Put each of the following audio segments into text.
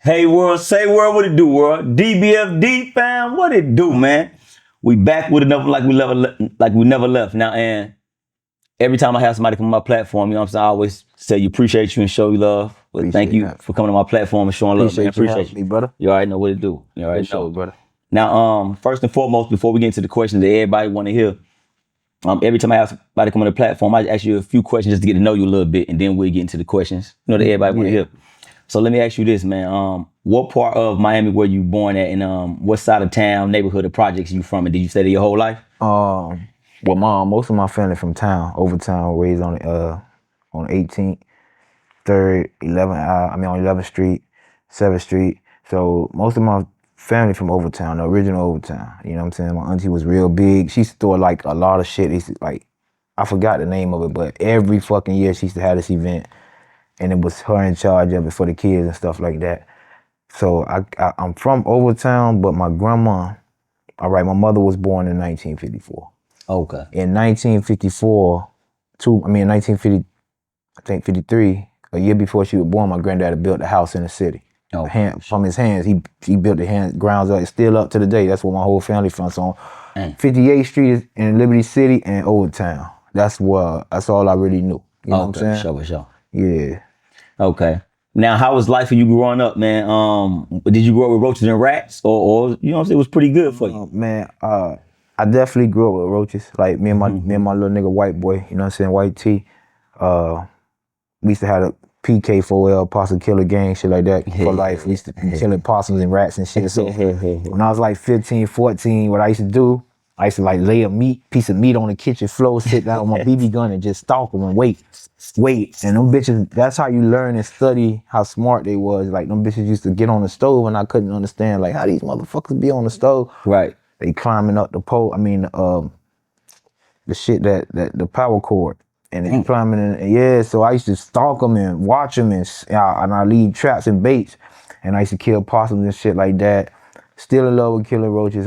Hey world, say world, what it do, world? DBFD fam, what it do, man? We back with another like we never left. Now, and every time I have somebody come on my platform, you know what I'm saying, I always say you appreciate you and show you love. But thank you for coming on my platform and showing love, man. Appreciate you, me, brother. You already know what it do. You already know, brother. Now, first and foremost, before we get into the questions that everybody want to hear, every time I have somebody come on the platform, I ask you a few questions just to get to know you a little bit, and then we'll get into the questions, that everybody want to hear. So let me ask you this, man. What part of Miami were you born at, and what side of town, neighborhood, or projects you from? And did you stay there your whole life? Well, most of my family from town, Overtown, raised on 18th, 3rd, 11th. On 11th Street, 7th Street. So most of my family from Overtown, the original Overtown. You know what I'm saying? My auntie was real big. She used to store like a lot of shit. I forgot the name of it, but every fucking year she used to have this event, and it was her in charge of it for the kids and stuff like that. So I'm from Overtown, but my grandma, my mother was born in 1954. Okay. In 1954, in 1950, I think 53, a year before she was born, my granddad built a house in the city. From his hands, he built the grounds up. It's still up to the day. That's where my whole family from. So 58th Street is in Liberty City and Overtown. That's all I really knew. You know what I'm saying? Sure. Yeah. Okay. Now, how was life for you growing up, man? Did you grow up with roaches and rats, or you know what I'm saying, it was pretty good for you? Man, I definitely grew up with roaches. Like me and my little nigga white boy, you know what I'm saying, White T. We used to have a PK4L possum killer gang, shit like that for life. We used to be killing possums and rats and shit. So when I was like 15, 14, what I used to do, I used to like lay a piece of meat on the kitchen floor, sit down with my BB gun and just stalk them and wait. And them bitches, that's how you learn and study how smart they was. Like them bitches used to get on the stove and I couldn't understand like how these motherfuckers be on the stove. Right. They climbing up the pole, the shit the power cord. And they climbing in, so I used to stalk them and watch them and I leave traps and baits. And I used to kill possums and shit like that. Still in love with killing roaches.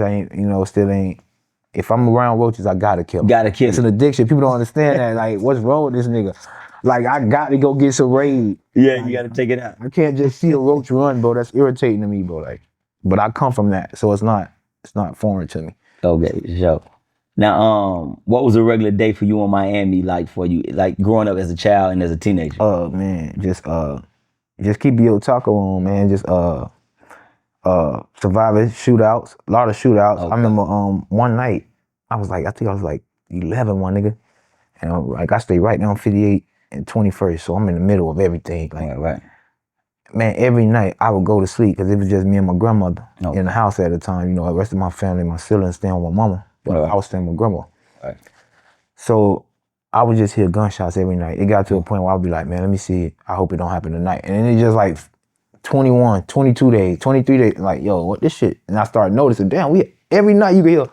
If I'm around roaches, I gotta kill them. It's an addiction. People don't understand that. Like, what's wrong with this nigga? Like, I got to go get some raid. Yeah, you gotta take it out. I can't just see a roach run, bro. That's irritating to me, bro. Like, but I come from that, so it's not foreign to me. Okay, sure. Now, what was a regular day for you in Miami like for you, like growing up as a child and as a teenager? Man, just keep your taco on, man. Just surviving shootouts, a lot of shootouts. Okay. I remember one night, I think I was like 11, one nigga, and I stayed right down 58 and 21st, so I'm in the middle of everything. Like, right. Man, every night I would go to sleep because it was just me and my grandmother in the house at the time. You know, the rest of my family, my siblings staying with my mama, but I was staying with grandma. Right. So I would just hear gunshots every night. It got to a point where I'd be like, man, let me see. I hope it don't happen tonight. And then it just like 21, 22 days, 23 days, like, yo, what this shit? And I started noticing, damn, every night you could hear,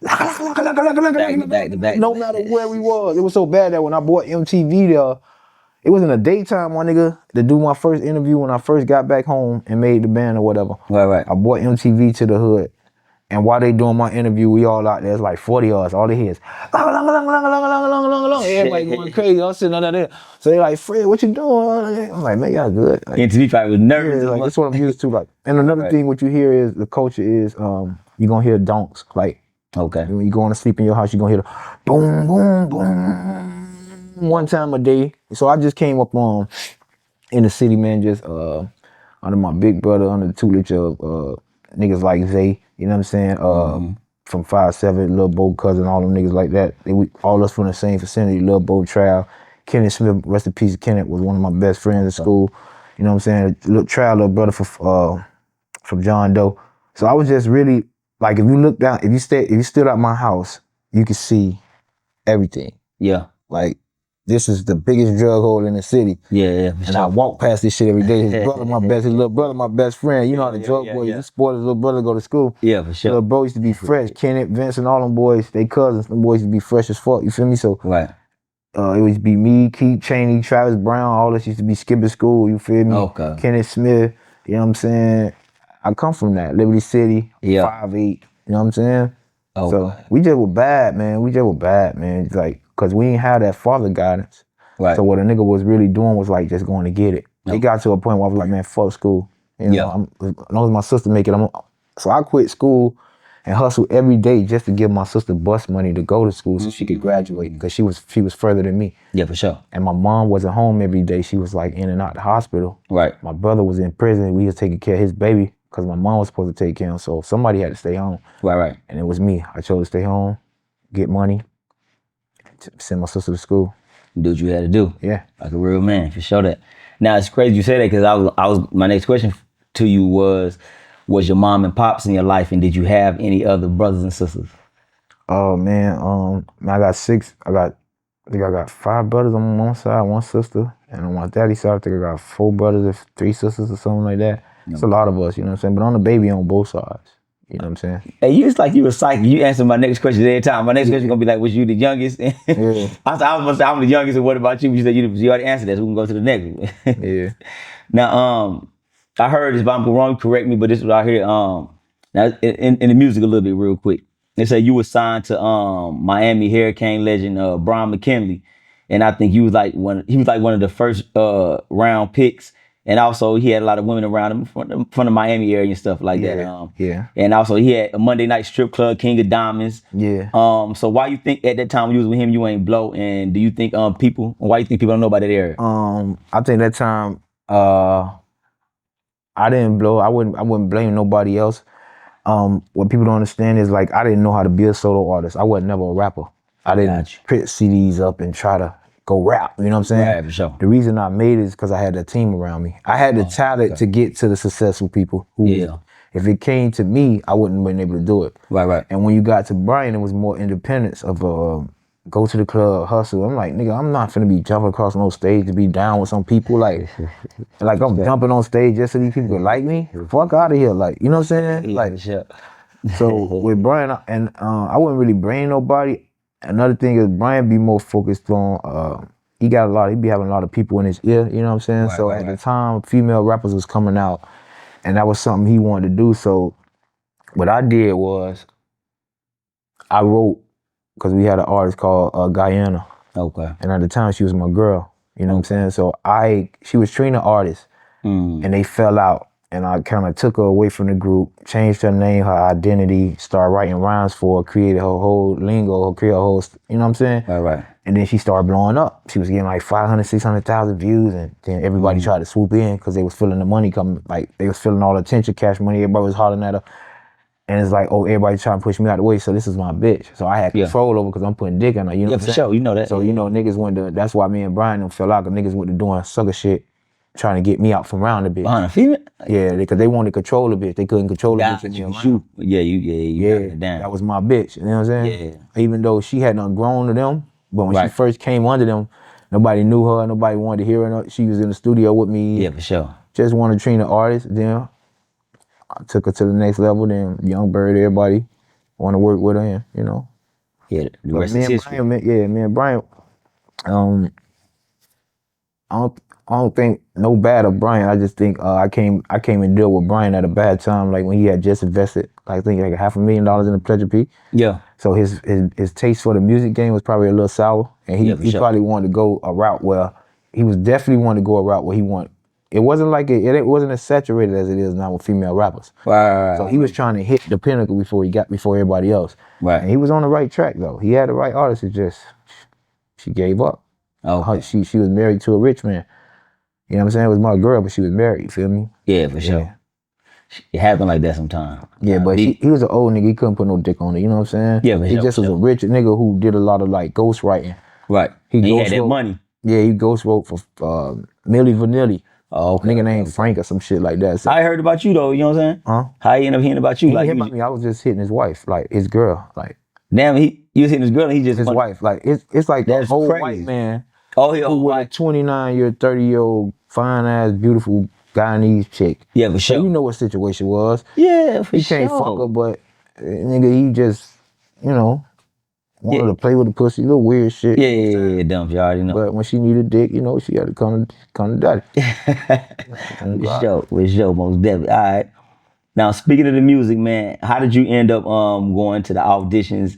back. No matter where we was. It was so bad that when I bought MTV there, it was in the daytime, my nigga, to do my first interview when I first got back home and made the band or whatever. Right. I bought MTV to the hood. And while they doing my interview, we all out there. It's like 40 of us. All they hear is everybody going crazy. I'm sitting under there. So they like, Fred, what you doing? I'm like, man, y'all good. Like, MTV probably was nervous. Yeah, like that's what I'm used to. Like, and another thing, what you hear is the culture is you gonna hear donks. Like, okay, when you going to sleep in your house, you gonna hear the boom, boom, boom, one time a day. So I just came up on in the city, man, just under my big brother, under the tutelage of niggas like Zay. You know what I'm saying? From 5'7", Lil Bo cousin, all them niggas like that. All us from the same vicinity, Lil Bo Trow. Kenneth Smith, rest in peace, Kenneth was one of my best friends at school. You know what I'm saying? Lil Trow, little brother from John Doe. So I was just really, like, if you look down, if you stood at my house, you could see everything. Yeah. Like, this is the biggest drug hole in the city. Yeah. And I walk past this shit every day. His little brother, my best friend. You know how the drug boys, he supported his little brother to go to school. Yeah, for sure. Little bro used to be fresh. Kenneth, Vince, and all them boys, they cousins. Them boys used to be fresh as fuck. You feel me? So right. It would be me, Keith Cheney, Travis Brown, all this used to be skipping school. You feel me? Okay. Kenneth Smith. You know what I'm saying? I come from that. Liberty City. 5'8". You know what I'm saying? Okay. So we just were bad, man. It's like, cause we ain't have that father guidance. Right. So what a nigga was really doing was like just going to get it. It got to a point where I was like, man, fuck school. You know, as long as my sister make it, so I quit school and hustle every day just to give my sister bus money to go to school so she could graduate because she was further than me. Yeah, for sure. And my mom wasn't home every day. She was like in and out the hospital. Right. My brother was in prison. We was taking care of his baby because my mom was supposed to take care of him. So somebody had to stay home. Right. And it was me. I chose to stay home, get money, to send my sister to school. Do what you had to do. Yeah. Like a real man, for sure that. Now it's crazy you say that because I was my next question to you was your mom and pops in your life, and did you have any other brothers and sisters? Oh man, I got six. I think I got 5 brothers on my mom's side, 1 sister, and on my daddy's side, I think I got 4 brothers or 3 sisters or something like that. It's a lot of us, you know what I'm saying? But I'm the baby on both sides. You know what I'm saying? Hey, you, it's like you a psychic. You answer my next question every time. My next question gonna be like, was you the youngest? Yeah. I was gonna say I'm the youngest, and what about you? You said you already answered that, so we can go to the next one. Yeah. Now, I heard this, but I'm wrong. Correct me, but this is what I hear. Now in the music a little bit real quick. They say you were signed to Miami Hurricane legend Brian McKinley, and I think he was like one of the first round picks. And also, he had a lot of women around him from the Miami area and stuff like that. Yeah. And also, he had a Monday night strip club, King of Diamonds. Yeah. So why you think at that time when you was with him, you ain't blow? And do you think why you think people don't know about that area? I think that time, I didn't blow. I wouldn't blame nobody else. What people don't understand is like I didn't know how to be a solo artist. I wasn't never a rapper. I didn't print CDs up and try to go rap. You know what I'm saying? Right, for sure. The reason I made it is because I had a team around me. I had the talent to get to the successful people. If it came to me, I wouldn't have been able to do it. Right. And when you got to Brian, it was more independence of go to the club, hustle. I'm like, nigga, I'm not finna be jumping across no stage to be down with some people. Like I'm jumping on stage just so these people could like me. Fuck out of here. Like, you know what I'm saying? Like, so with Brian, I wouldn't really blame nobody. Another thing is Brian be more focused on, he be having a lot of people in his ear, you know what I'm saying? So at the time, female rappers was coming out and that was something he wanted to do. So what I did was I wrote, because we had an artist called Guyana. Okay. And at the time she was my girl, you know what I'm saying? So she was training artists and they fell out. And I kind of took her away from the group, changed her name, her identity, started writing rhymes for her, created her whole lingo, created her whole, you know what I'm saying? Right. And then she started blowing up. She was getting like 500, 600,000 views. And then everybody tried to swoop in because they was feeling the money coming. Like they was feeling all the attention, cash money. Everybody was hollering at her. And it's like, oh, everybody trying to push me out of the way. So this is my bitch. So I had control over because I'm putting dick on her. You know what I'm saying? For sure. You know that. So, you know, niggas went to, that's why me and Brian them fell out because niggas went to doing sucker shit, trying to get me out from around the bitch. Behind a female? Yeah, because they wanted to control the bitch. They couldn't control the bitch. You that was my bitch. You know what I'm saying? Yeah. Even though she hadn't grown to them, but when she first came under them, nobody knew her. Nobody wanted to hear her. She was in the studio with me. Yeah, for sure. Just wanted to train the artist. Then I took her to the next level. Then Young Bird, everybody want to work with her. And, you know. Yeah, the rest is history. Me and Brian. I don't think no bad of Brian. I just think I came and deal with Brian at a bad time, like when he had just invested, I think like $500,000 in the Pleasure P. Yeah. So his taste for the music game was probably a little sour, and he probably wanted to go a route where he was definitely wanted to go a route where he wanted. It wasn't like it wasn't as saturated as it is now with female rappers. Right. So he was trying to hit the pinnacle before everybody else. Right. And he was on the right track though. He had the right artist. It just she gave up. Oh. She was married to a rich man. You know what I'm saying? It was my girl, but she was married, you feel me? Yeah, for sure. It happened like that sometimes. Yeah, but he was an old nigga. He couldn't put no dick on it, you know what I'm saying? Yeah, for sure. He just was a rich nigga who did a lot of like ghost writing. Right. He had that money. Yeah, he ghost wrote for Milli Vanilli. Oh, okay. Nigga named Frank or some shit like that. So, I heard about you though, you know what I'm saying? Huh? How he ended up hearing about you? He like, about me. I was just hitting his wife, like his girl. Like, damn, you was hitting his girl and he just his wife. Like it's like that whole crazy. White man. Oh, he who with a 29-year, 30-year-old, fine ass, beautiful Guyanese chick. Yeah, for sure. So you know what situation was. Yeah, for sure. He can't fuck her, but nigga, he just, you know, wanted to play with the pussy, little weird shit. Yeah, dumb, you already know. But when she needed dick, you know, she had to come to daddy. For sure, most definitely. All right. Now, speaking of the music, man, how did you end up going to the auditions?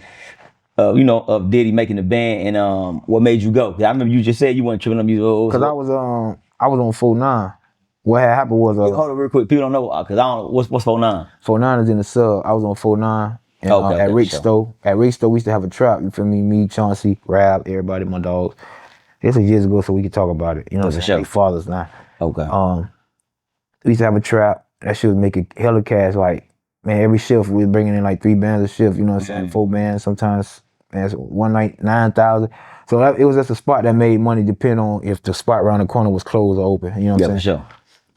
Of Diddy making the band, and what made you go? I remember you just said you weren't tripping on music. Because I was on 4-9, what had happened was Hold on real quick. People don't know because I don't. What's 49? 49 is in the sub. I was on 49 and Okay, at Rick sure. Stowe. At Rick Stowe, we used to have a trap. You feel me? Me, Chauncey, Rab, everybody, my dogs. This was years ago, so we could talk about it. You know what I'm saying? sure. They fathers now. Okay. We used to have a trap. That shit was making hella cash. Like, man, every shift we was bringing in like 3 bands a shift. You know what I'm saying? 4 bands sometimes. Man, so one night 9,000. So it was just a spot that made money depend on if the spot around the corner was closed or open. You know what I'm saying? For sure.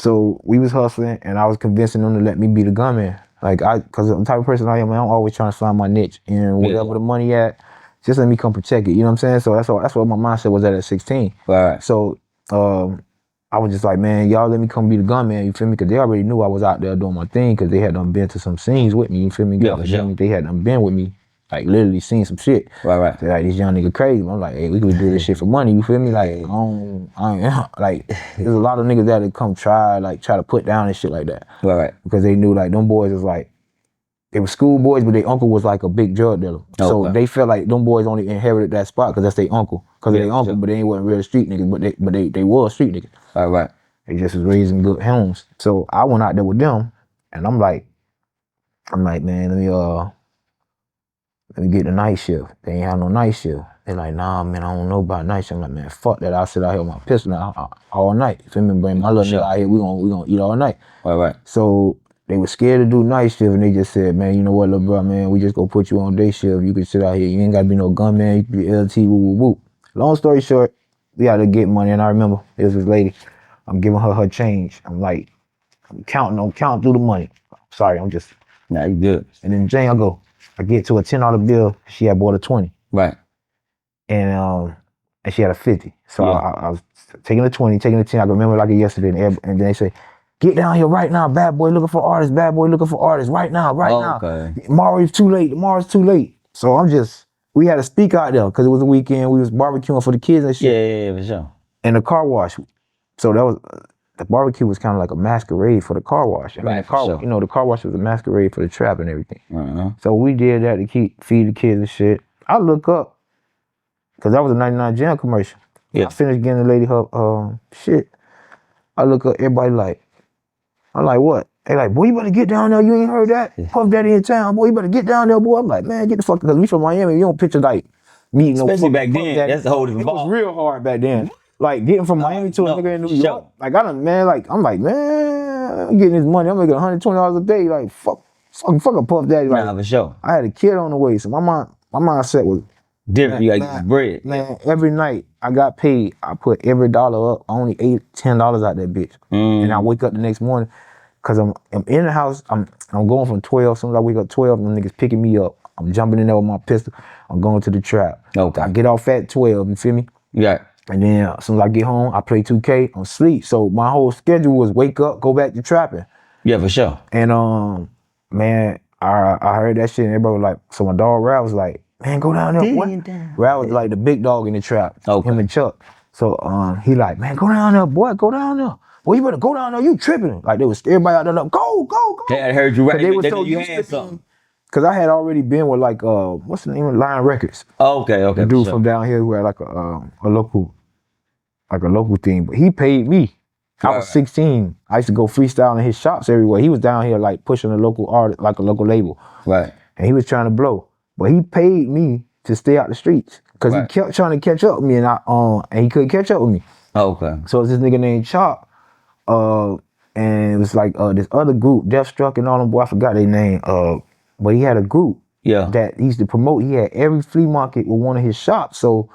So we was hustling, and I was convincing them to let me be the gunman. Like cause I'm the type of person I am, man, I'm always trying to find my niche, and whatever the money at, just let me come protect it. You know what I'm saying? So that's what my mindset was at 16. Right. So I was just like, man, y'all let me come be the gunman. You feel me? Cause they already knew I was out there doing my thing, cause they had done been to some scenes with me. You feel me? Yeah, for sure. They had done been with me, like literally seen some shit. Right. So like, this young nigga crazy. I'm like, hey, we could do this shit for money. You feel me? Like, like there's a lot of niggas that come try to put down and shit like that. Right. Because they knew like them boys was like, they were school boys, but their uncle was like a big drug dealer. So they felt like them boys only inherited that spot because that's their uncle. Because of their uncle, but they ain't wasn't real street niggas, but they were street niggas. Right. They just was raised in good homes. So I went out there with them, and I'm like, man, let me get the night shift. They ain't have no night shift. They like, nah, man, I don't know about night shift. I'm like, man, fuck that. I'll sit out here with my pistol all night. You feel me? Bring my little nigga out here. We gonna eat all night. Right. So they were scared to do night shift, and they just said, man, you know what, little bro, man, we just gonna put you on day shift. You can sit out here. You ain't gotta be no gunman. You can be LT, woo, woo, woo. Long story short, we had to get money, and I remember it was this lady. I'm giving her change. I'm like, I'm counting through the money. Sorry, I'm just. Nah, you good. And then Jane, I get to a $10 bill. She had bought a 20. Right. And she had a 50. So I was taking the 20, taking the 10. I can remember like it yesterday. And then they say, get down here right now, bad boy looking for artists, right now. Okay. Tomorrow's too late. So we had to speak out there because it was a weekend. We was barbecuing for the kids and shit. Yeah, for sure. And the car wash. So that was, the barbecue was kind of like a masquerade for the car wash. I mean, the car wash was a masquerade for the trap and everything. So we did that to feed the kids and shit. I look up, because that was a 99 Jam commercial. Yeah. I finished getting the lady her shit. I look up, everybody like, I'm like, what? They like, boy, you better get down there. You ain't heard that? Yeah. Puff Daddy in town. Boy, you better get down there, boy. I'm like, man, get the fuck, because we from Miami. You don't picture like meeting especially no back then. Daddy. That's the whole different ball. It was real hard back then. Like getting from Miami to a nigga in New York. Like I'm like, man, I'm getting this money. I'm making $120 a day. Like fuck a Puff Daddy. Like, for sure. I had a kid on the way, so my mindset was different. You gotta get bread. Man, every night I got paid. I put every dollar up. I only ate $10 out that bitch. And I wake up the next morning, cause I'm in the house. I'm going from 12. As soon as I wake up 12, them niggas picking me up. I'm jumping in there with my pistol. I'm going to the trap. Okay. I get off at 12. You feel me? Yeah. And then as soon as I get home, I play 2K, I'm sleep. So my whole schedule was wake up, go back to trapping. Yeah, for sure. And man, I heard that shit and everybody was like, so my dog Ralph was like, man, go down there. What? Ralph was like the big dog in the trap. Okay. Him and Chuck. So he like, man, go down there, boy, go down there. Boy, you better go down there, you tripping. Like they was everybody out there like, go. They had heard you right. They was so you had something. Cause I had already been with like what's the name of Lion Records? Okay. The dude from down here who had like a local thing, but he paid me. I was 16. I used to go freestyle in his shops everywhere. He was down here like pushing a local artist, like a local label. Right. And he was trying to blow. But he paid me to stay out the streets. Cause he kept trying to catch up with me and he couldn't catch up with me. Okay. So it's this nigga named Chop. And it was like this other group, Deathstruck and all them boy, I forgot their name. But he had a group that he used to promote. He had every flea market with one of his shops. So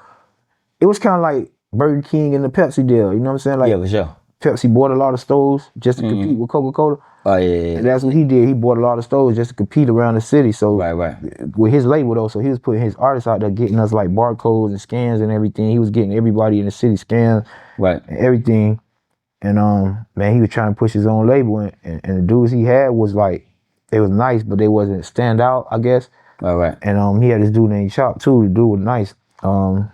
it was kind of like Burger King and the Pepsi deal. You know what I'm saying? Like, yeah, for sure. Pepsi bought a lot of stores just to compete with Coca-Cola. Oh, yeah. And that's what he did. He bought a lot of stores just to compete around the city. So right. With his label though, so he was putting his artists out there, getting us like barcodes and scans and everything. He was getting everybody in the city scans and everything. And man, he was trying to push his own label. And the dudes he had was like, they was nice, but they wasn't stand out, I guess. Right. And he had this dude named Chop too. The dude was nice. A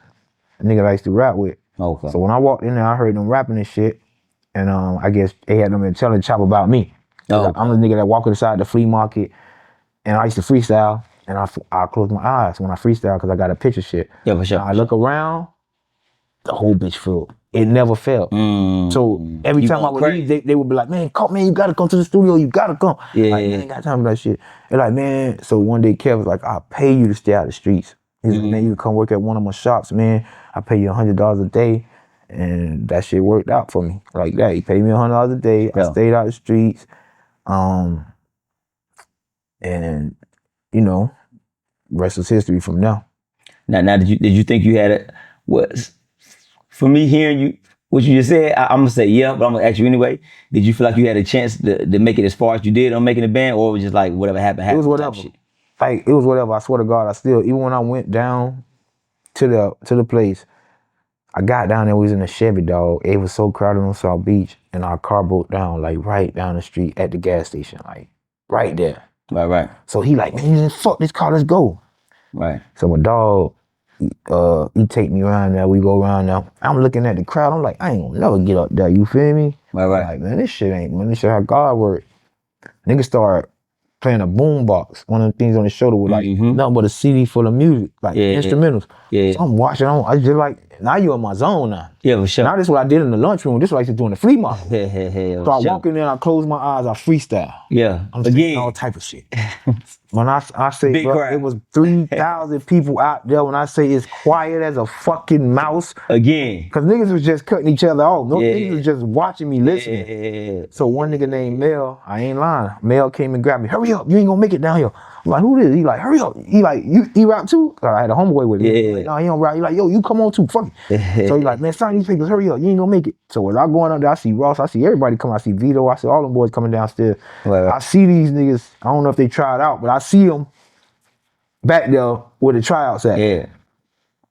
nigga I used to rap with. Okay. So when I walked in there, I heard them rapping and shit. And I guess they had them telling Chop about me. I'm the nigga that walk inside the flea market, and I used to freestyle, and I close my eyes when I freestyle because I got a picture shit. Yeah, for sure. I look around, the whole bitch filled. It never failed. So every time I would leave, they would be like, man, you gotta come to the studio, you gotta come. Yeah. Like, man, I ain't got time for that shit. They're like, man, so one day Kev was like, I'll pay you to stay out of the streets. He's like, man, you can come work at one of my shops, man. I pay you $100 a day. And that shit worked out for me like that. He paid me $100 a day. I stayed out the streets. And you know, rest is history from now. Now, did you think you had it? Was for me hearing you what you just said? I'm gonna say yeah, but I'm gonna ask you anyway. Did you feel like you had a chance to make it as far as you did on making the band, or it was just like whatever happened? It was whatever. Like it was whatever. I swear to God, I still even when I went down to the place, I got down there. We was in a Chevy, dog. It was so crowded on South Beach, and our car broke down like right down the street at the gas station, like right there. Right. So he like, man, fuck this car, let's go. Right. So my dog, he take me around there. We go around there. I'm looking at the crowd. I'm like, I ain't gonna never get up there. You feel me? Right. Like, man, this shit how God work. Niggas start playing a boombox. One of the things on the shoulder was like nothing but a CD full of music, like instrumentals. Yeah. So I'm watching. I just like, now you in my zone now. Yeah, for sure. Now this is what I did in the lunchroom. This is what I used to do in the flea market. So I walk in there, I close my eyes, I freestyle. Yeah. I'm saying all type of shit. When I say, bro, it was 3,000 people out there. When I say it's quiet as a fucking mouse. Again. Because niggas was just cutting each other off. Niggas was just watching me listening. Yeah. So one nigga named Mel, I ain't lying. Mel came and grabbed me. Hurry up, you ain't gonna make it down here. I'm like, who this? He like, hurry up. He like, he rap too? I had a homeboy with me. Yeah. Like, no, he don't rap. He like, yo, you come on too, fuck it. So he like, man, sign these papers, hurry up, you ain't gonna make it. So when I going up there, I see Ross, I see everybody come. I see Vito, I see all them boys coming downstairs. Right. I see these niggas, I don't know if they tried out, but I see them back there where the tryouts at. Yeah.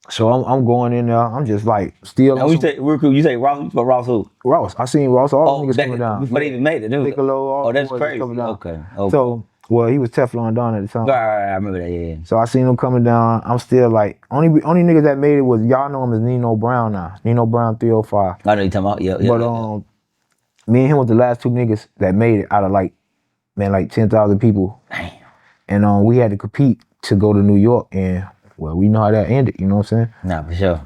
So I'm going in there. I'm just like still. Now you say Ross, but Ross who? Ross. I seen Ross. All the niggas coming down before they even made it. Piccolo, that's crazy. Okay. So he was Teflon Don at the time. Right, I remember that. Yeah. So I seen him coming down. I'm still like only niggas that made it was y'all know him as Nino Brown now. Nino Brown 305. I know you talking about. Yeah. But me and him was the last two niggas that made it out of like 10,000 people. Damn. And we had to compete to go to New York, and well, we know how that ended, you know what I'm saying? Nah, for sure.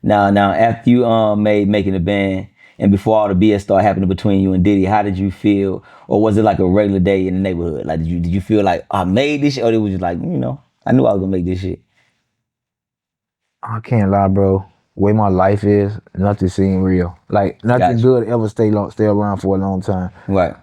Now after you made Making the Band, and before all the BS started happening between you and Diddy, how did you feel? Or was it like a regular day in the neighborhood? Like did you feel like I made this shit, or it was just like, I knew I was gonna make this shit? I can't lie, bro. The way my life is, nothing seemed real. Like nothing good ever stay around for a long time. Right.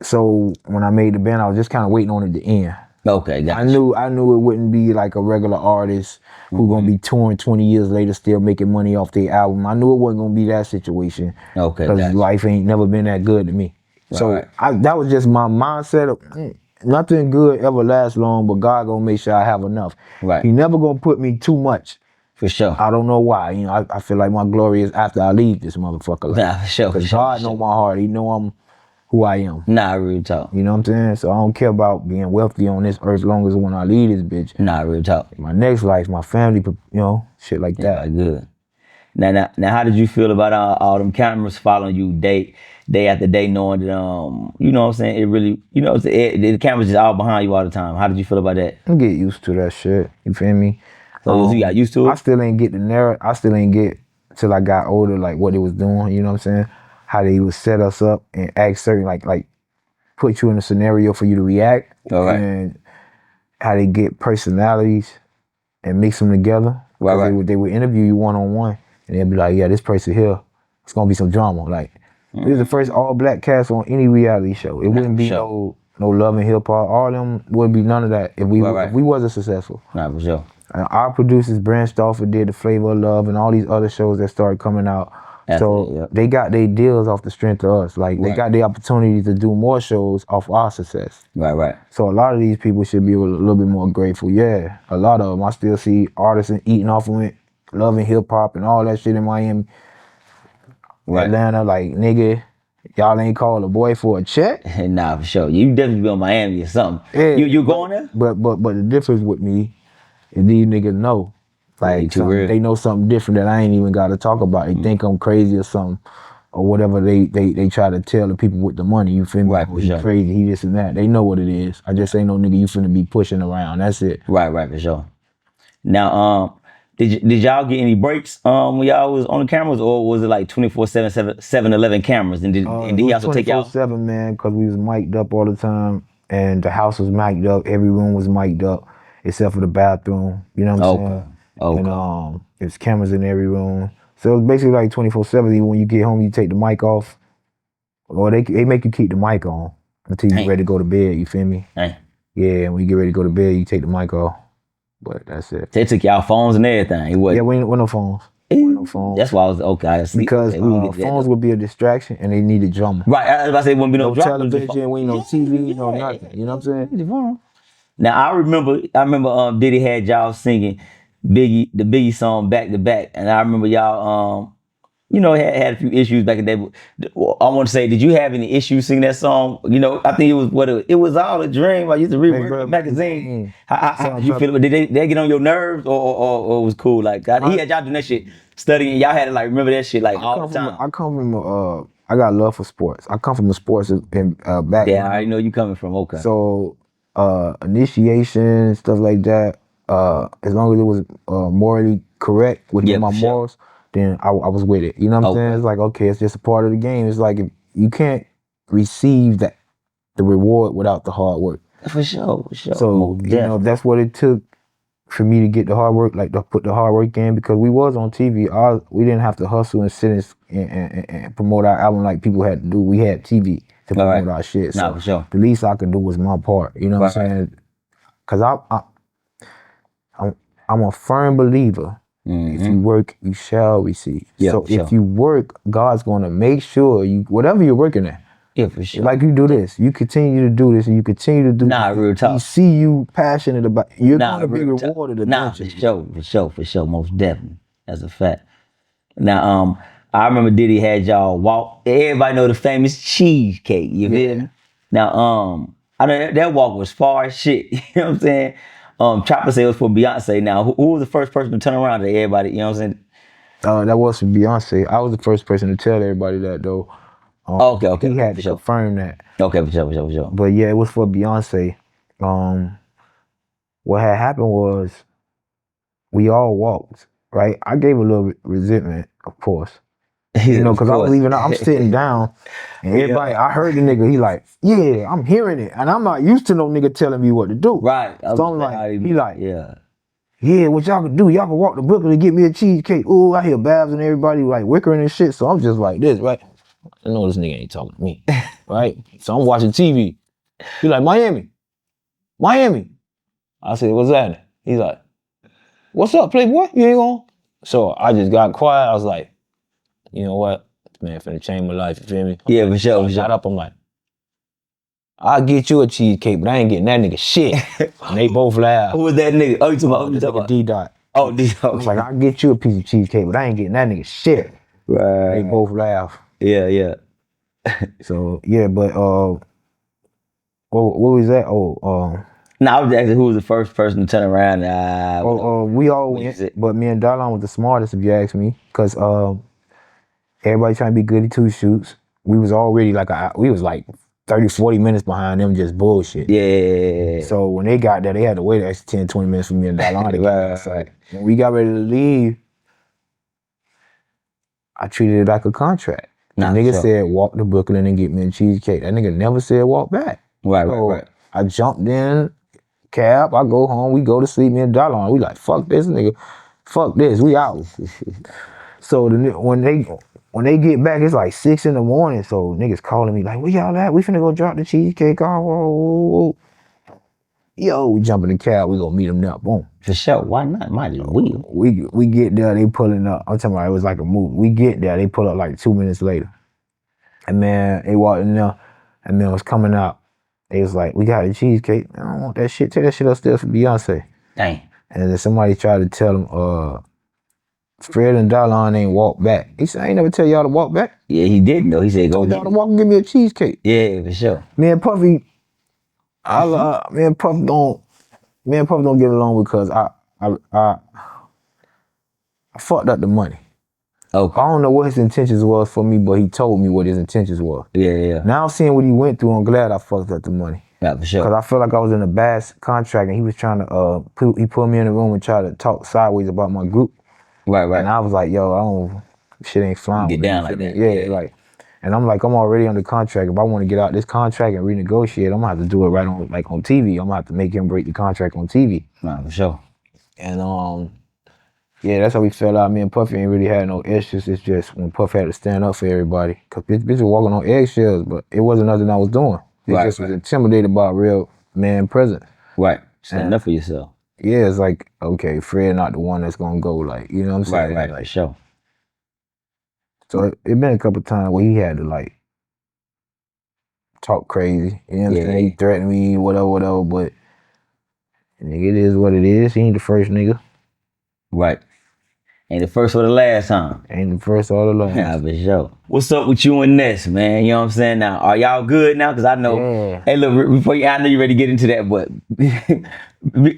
So when I made the band, I was just kind of waiting on it to end. Okay, gotcha. I knew it wouldn't be like a regular artist who gonna be touring 20 years later still making money off their album. I knew it wasn't gonna be that situation. Okay, because life ain't never been that good to me. So that was just my mindset of nothing good ever lasts long, but God gonna make sure I have enough. Right. He never gonna put me too much. For sure. I don't know why. I feel like my glory is after I leave this motherfucker. Nah, for sure. Because God know my heart. He know I'm who I am. Nah, real talk. You know what I'm saying? So I don't care about being wealthy on this earth as long as when I leave this bitch. Nah, real talk. My next life, my family, shit like that. Like good. Now, how did you feel about all them cameras following you day after day, knowing that you know what I'm saying? It really, the cameras just all behind you all the time. How did you feel about that? I get used to that shit. You feel me? So you got used to it? I still ain't get the narrative. I still ain't get till I got older, like what they was doing. You know what I'm saying? How they would set us up and act certain, like put you in a scenario for you to react. Right. And how they get personalities and mix them together. Right. They would interview you one-on-one, and they'd be like, yeah, this person here, it's gonna be some drama. Like, this is the first all-black cast on any reality show. It wouldn't be no Love and Hip Hop. All of them wouldn't be none of that if we wasn't successful. Nah, for sure. And our producers branched off and did the Flavor of Love and all these other shows that started coming out. So they got their deals off the strength of us. Like they got the opportunity to do more shows off our success. Right. So a lot of these people should be a little bit more grateful. Yeah, a lot of them. I still see artists eating off of it, loving hip hop and all that shit in Miami. Right. Atlanta, like, nigga, y'all ain't called a boy for a check? Nah, for sure. You definitely be on Miami or something. Yeah, you going there? But the difference with me is these niggas know. Like, they know something different that I ain't even got to talk about. They think I'm crazy or something, or whatever they try to tell the people with the money. You feel me? Right, He crazy, he this and that. They know what it is. I just ain't no nigga you finna be pushing around. That's it. Right, for sure. Now, Did y'all get any breaks when y'all was on the cameras, or was it like 24/7, 7-11 cameras? And It did he was also take y'all? 24/7, man, because we was mic'd up all the time, and the house was mic'd up. Every room was mic'd up, except for the bathroom. You know what I'm Okay. saying? Okay. And there's cameras in every room, so it's basically like 24/7. Even when you get home, you take the mic off, or they make you keep the mic on until you get ready to go to bed. You feel me? Dang. Yeah, when you get ready to go to bed, you take the mic off. But that's it. They took y'all phones and everything. It was. Yeah, we ain't with no phones. No phones. That's why I was okay. I see. Because Okay, we can get that, phones though. would be a distraction, and they needed drama. Right. I was about to say, wouldn't be no No drop. television, we ain't no TV, no nothing. You know what I'm saying? Now I remember Diddy had y'all singing the Biggie song back to back, and I remember y'all had a few issues back in the day. I want to say, did you have any issues singing that song? I think it was it was all a dream. I used to read Big Brother magazine. How Song did you feel? Did they get on your nerves, or it was cool? Like he had y'all doing that shit, studying. Y'all had to like remember that shit like all the time. I got love for sports. I come from a sports background. Yeah, I already know you coming from. Okay. So initiation, stuff like that, as long as it was morally correct with my morals, then I was with it. You know what I'm saying? It's like, okay, it's just a part of the game. It's like, if you can't receive the reward without the hard work. For sure. So, if that's what it took for me to get the hard work, like to put the hard work in, because we was on TV, we didn't have to hustle and sit and promote our album like people had to do. We had TV to promote our shit. So for sure. the least I could do was my part. You know what I'm saying? Because I'm a firm believer. If you work, you shall receive. So if you work, God's going to make sure whatever you're working at. Yeah, for sure. Like you do this, you continue to do this, and you continue to do this. Real talk. You see you passionate about, you're going to be rewarded eventually. For sure, most definitely. That's a fact. Now, I remember Diddy had y'all walk. Everybody know the famous cheesecake. You feel me? Now, I know that walk was far as shit. You know what I'm saying? Chopper said it was for Beyonce. Now, who was the first person to turn around to everybody? You know what I'm saying? That was for Beyonce. I was the first person to tell everybody that, though. Okay. He had to confirm that. Okay, for sure. But yeah, it was for Beyonce. What had happened was we all walked, right? I gave a little resentment, of course. Because I was leaving out, I'm sitting down, and everybody, I heard the nigga, he like, yeah, I'm hearing it. And I'm not used to no nigga telling me what to do. Right. So I'm like, yeah, what y'all could do, y'all can walk to Brooklyn and get me a cheesecake. Ooh, I hear Babs and everybody like wickering and shit. So I'm just like this, right? I know this nigga ain't talking to me, right? So I'm watching TV. He like, Miami. I said, what's that? He's like, what's up, Playboy? You ain't going? So I just got quiet. I was like, you know what? This man finna change my life, you feel me? Yeah, for sure. I got up, I'm like, I'll get you a cheesecake, but I ain't getting that nigga shit. And they both laughed. Who was that nigga? Oh, you talking about D-Dot. Oh, D-Dot. I was like, I'll get you a piece of cheesecake, but I ain't getting that nigga shit. Right. They both laugh. Yeah. So yeah, but what was that? No, I was asking who was the first person to turn around. We all went, but me and Darlon was the smartest, if you ask me, because everybody trying to be goody two shoots. We was already we was like 30, 40 minutes behind them, just bullshit. Yeah. So when they got there, they had to wait extra 10, 20 minutes for me and Darlon to get outside. When we got ready to leave, I treated it like a contract. The nigga said, walk to Brooklyn and get me a cheesecake. That nigga never said walk back. Right. I jumped in, cab, I go home, we go to sleep, me and Darlon. We like, fuck this nigga. Fuck this, we out. So when they get back, it's like 6 in the morning. So niggas calling me like, where y'all at? We finna go drop the cheesecake off. Whoa. Yo, we jump in the cab, we gonna meet them now. Boom. For sure. Why not? Might as well. We get there, they pulling up. I'm talking about it was like a movie. We get there, they pull up like 2 minutes later. And man, they walked in there, and man was coming out. They was like, we got a cheesecake. I don't want that shit. Take that shit upstairs for Beyonce. Dang. And then somebody tried to tell him, Fred and Darlon ain't walk back. He said, I ain't never tell y'all to walk back. Yeah, he didn't though. He said, go get y'all to walk and give me a cheesecake. Yeah, for sure. Me and Puffy, me and Puffy don't get along because I fucked up the money. Okay. I don't know what his intentions was for me, but he told me what his intentions was. Yeah. Now seeing what he went through, I'm glad I fucked up the money. Yeah, for sure. Cause I felt like I was in a bad contract, and he was trying to he put me in the room and try to talk sideways about my group. Right. And I was like, yo, I don't, shit ain't flying. Get with down me, like that. Yeah, like, and I'm like, I'm already under contract. If I want to get out this contract and renegotiate, I'm gonna have to do it right on, like on TV. I'm gonna have to make him break the contract on TV. Nah, for sure. And yeah, that's how we fell out. Me and Puffy ain't really had no issues. It's just when Puff had to stand up for everybody. Cause bitch was walking on eggshells, but it wasn't nothing I was doing. It just was intimidated by a real man presence. Right. Stand up for yourself. Yeah, it's like, okay, Fred not the one that's gonna go, like, you know what I'm saying? Right, like, for sure. So it been a couple times where he had to like talk crazy. You know what I'm saying? He threatened me, whatever, but nigga, it is what it is. He ain't the first nigga. Right. Ain't the first or the last time. Ain't the first or the last. Yeah, for sure. What's up with you and Ness, man? You know what I'm saying? Now, are y'all good now? Because I know, hey, look, before I know you ready to get into that, but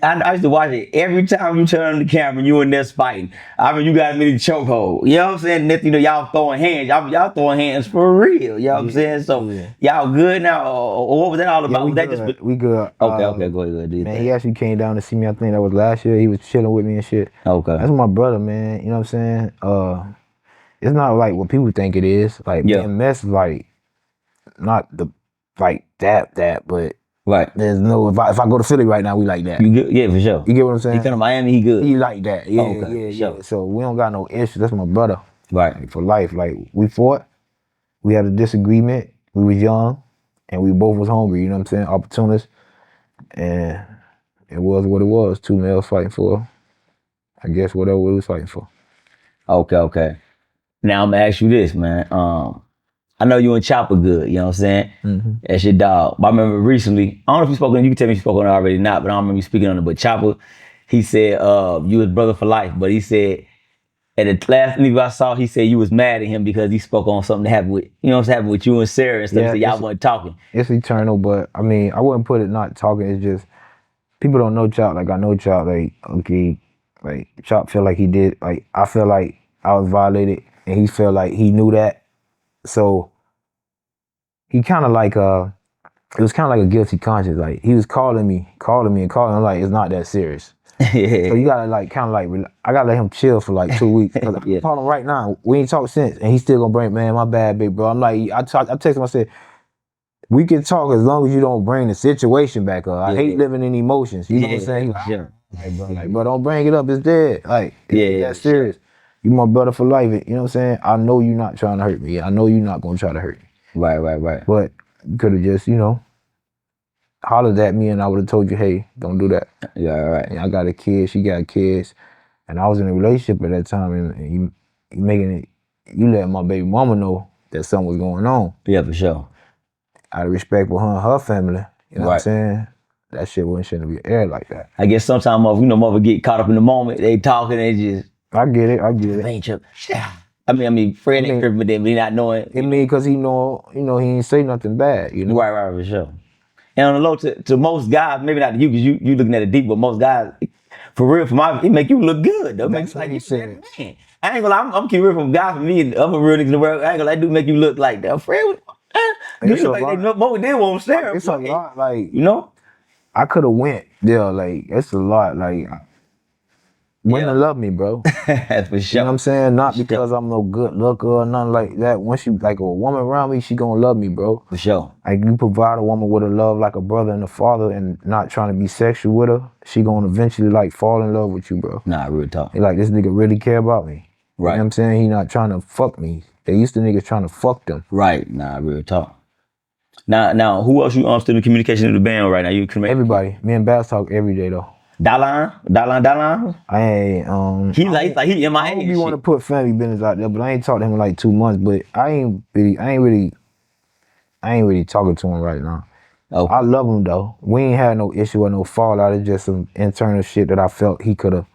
I used to watch it every time you turn on the camera, you and Ness fighting. I mean, you got me in the chokehold. You know what I'm saying? Ness, you know, y'all throwing hands. Y'all throwing hands for real. You know what I'm saying? So, y'all good now? Or what was that all about? We good. Okay, go ahead. Man, he actually came down to see me. I think that was last year. He was chilling with me and shit. Okay. That's my brother, man. You know what I'm saying? It's not like what people think it is. Like, being Mess, like, not the, like, that, but there's no, if I go to Philly right now, we like that. You good? Yeah, for sure. You get what I'm saying? He come to Miami, he good. He like that. Yeah. So we don't got no issues. That's my brother. Right. Like, for life. Like, we fought. We had a disagreement. We was young. And we both was hungry. You know what I'm saying? Opportunists. And it was what it was. Two males fighting for, I guess, whatever we was fighting for. Okay. Now I'm gonna ask you this, man. I know you and Chopper good, you know what I'm saying? Mm-hmm. That's your dog. But I remember recently, I don't know if you spoke on it, you can tell me if you spoke on it already or not, but I don't remember you speaking on it. But Chopper, he said you was brother for life, but he said at the last interview I saw, he said you was mad at him because he spoke on something that happened with, you know what's happened with you and Sarah and stuff. Yeah, so y'all wasn't talking. It's eternal, but I mean, I wouldn't put it not talking. It's just people don't know Chop like I know Chop. Like, okay, like Chop feel like he did. Like, I feel like I was violated, and he felt like he knew that. So he kind of like it was kind of like a guilty conscience. Like, he was calling me. I'm like, it's not that serious. So you gotta like kind of like I gotta let him chill for like 2 weeks. Cause I call him right now. We ain't talked since, and he's still gonna bring, man, my bad, big bro. I'm like, I text him. I said, we can talk as long as you don't bring the situation back up. I hate living in emotions. You know what I'm saying? Like, bro, don't bring it up. It's dead. Like, it's that serious. You my brother for life. You know what I'm saying? I know you're not trying to hurt me. I know you're not gonna try to hurt me. Right. But you could have just, you know, hollered at me, and I would have told you, hey, don't do that. Yeah, right. And I got a kid, she got kids, and I was in a relationship at that time, and you making it, you let my baby mama know that something was going on. Yeah, for sure. Out of respect for her and her family, you know what I'm saying? That shit shouldn't be aired like that. I guess sometimes, mother get caught up in the moment. They talking, they just. I get it. Ain't tripping. I mean, Fred ain't tripping, but then me not knowing. It mean because he know, you know, he ain't say nothing bad, you know. Right, for sure. And on the low, to most guys, maybe not to you, because you looking at it deep, but most guys, for real, it make you look good, though. That's what he said. Man. I ain't gonna lie, I'm keeping real from guys, from me and other real niggas in the world. I ain't gonna lie, do make you look like that. Fred, you look like they know more than won't stare. It's a lot, like, you know? I could have went there, like, it's a lot, like, women love me, bro. That's for sure. You know what I'm saying? Not because I'm no good looker or nothing like that. Once you, like, a woman around me, she gonna love me, bro. For sure. Like, you provide a woman with a love like a brother and a father and not trying to be sexual with her, she gonna eventually, like, fall in love with you, bro. Nah, real talk. Like, this nigga really care about me. Right. You know what I'm saying? He not trying to fuck me. They used to niggas trying to fuck them. Right. Nah, real talk. Now, who else you still in communication with the band right now? You everybody. Me and Bass talk every day though. Dalan? I ain't he MIA. I don't be want to put family business out there, but I ain't talked to him in like 2 months. But I ain't really talking to him right now. Okay. I love him though. We ain't had no issue or no fallout. It's just some internal shit that I felt he could have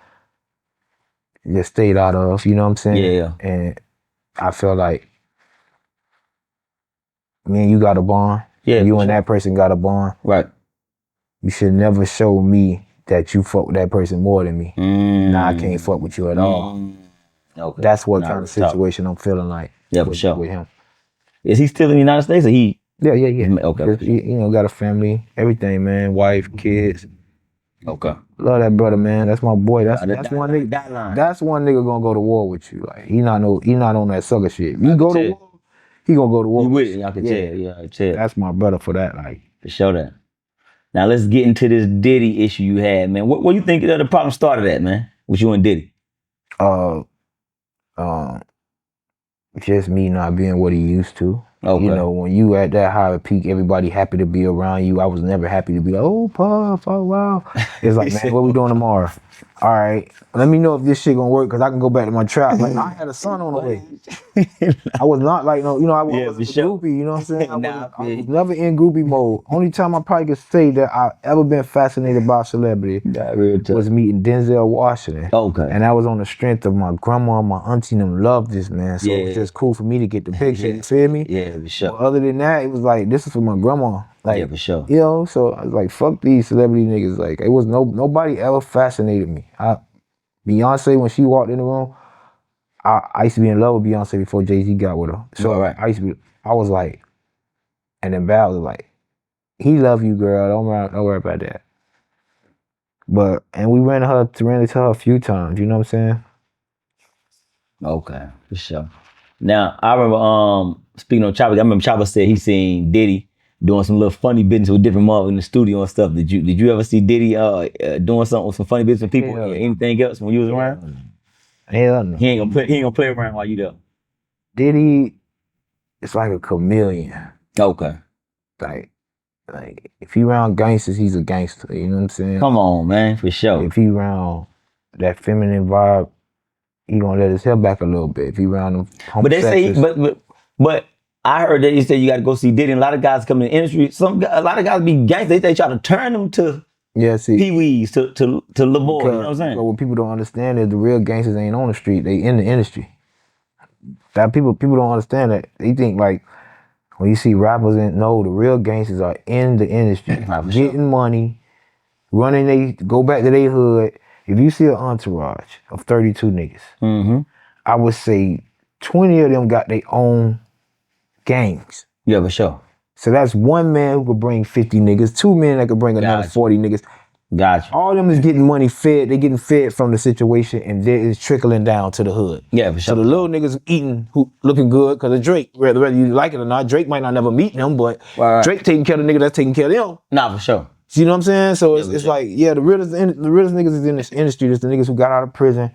just stayed out of. You know what I'm saying? Yeah. And I feel like me and you got a bond. Yeah. You and that person got a bond. Right. You should never show me that you fuck with that person more than me. Nah, I can't fuck with you at all. Okay. That's what kind of situation I'm feeling like. Yeah, for sure. With him. Is he still in the United States or he? Yeah. Okay. Just, you know, got a family, everything, man. Wife, kids. Okay. Love that brother, man. That's my boy. That's That one line, nigga. that line. That's one nigga gonna go to war with you. Like he not on that sucker shit. You I can go to tell. war, he gonna go to war. You with with it? you. I can Yeah, tell. Yeah, I can tell. that's my brother for that. Like, For sure that. Now let's get into this Diddy issue you had, man. What you think the problem started at, man? With you and Diddy? uh, um, just me not being what he used to. Okay. You know, when you at that high peak, everybody happy to be around you. I was never happy to be like, oh, Puff, oh, wow. It's like, man, what we doing tomorrow? All right, let me know if this shit gonna work, because I can go back to my trap. Like, I had a son on the way. I was not like, no, you know, I wasn't a groupie, you know what I'm saying? I was never in groupie mode. Only time I probably could say that I ever been fascinated by celebrity was meeting Denzel Washington. Okay. And that was on the strength of my grandma and my auntie and them loved this, man. So it was just cool for me to get the picture, you feel me? Yeah, for sure. But other than that, it was like, this is for my grandma. Like, yeah, for sure. You know, so I was like, fuck these celebrity niggas. Like, it was nobody ever fascinated me. Beyonce, when she walked in the room, I used to be in love with Beyonce before Jay-Z got with her. So Right. I was like, and then Val was like, he love you, girl. Don't worry about that. But, and we ran into her a few times, you know what I'm saying? Okay, for sure. Now I remember speaking of Chopper, I remember Chopper said he seen Diddy doing some little funny business with different mother in the studio and stuff. Did you ever see Diddy doing something with some funny business with people? Hell no. Anything else when you was around? Hell no. He ain't gonna play around while you there. Diddy, it's like a chameleon. Okay. Like if he around gangsters, he's a gangster. You know what I'm saying? Come on, man, for sure. If he around that feminine vibe, he gonna let his hair back a little bit. If he around them But they say, homosexuals. but I heard that you said you got to go see Diddy. And a lot of guys come in the industry. A lot of guys be gangsters. They try to turn them to pee-wees, to little boys. You know what I'm saying? But what people don't understand is the real gangsters ain't on the street. They in the industry. That people don't understand that. They think like when you see rappers, no, the real gangsters are in the industry, getting money, running. They go back to their hood. If you see an entourage of 32 niggas, I would say 20 of them got their own gangs. Yeah, for sure. So that's one man who could bring 50 niggas, two men that could bring another 40 niggas. Gotcha. All of them is getting money fed. They getting fed from the situation, and it's trickling down to the hood. Yeah, for sure. So the little niggas eating, who looking good because of Drake. Whether you like it or not, Drake might not never meet them, but Drake taking care of the nigga that's taking care of them. Nah, for sure. You know what I'm saying? So it's like, yeah, the realest niggas is in this industry. It's the niggas who got out of prison.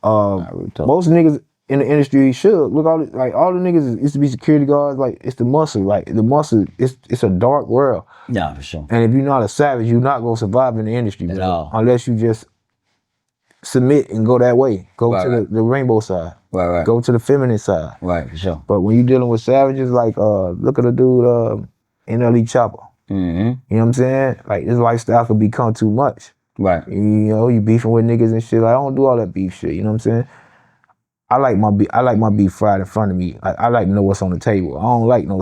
Most niggas in the industry should look all the niggas used to be security guards. Like, it's the muscle. Like, the muscle, it's a dark world. Yeah, for sure. And if you're not a savage, you're not gonna survive in the industry at all, unless you just submit and go that way. Go to the rainbow side. Right. Go to the feminine side. Right, for sure. But when you're dealing with savages, like look at the dude NLE Chopper. You know what I'm saying? Like, this lifestyle could become too much. Right. You know, you beefing with niggas and shit. Like, I don't do all that beef shit. You know what I'm saying? I like my beef fried in front of me. I like to know what's on the table. I don't like no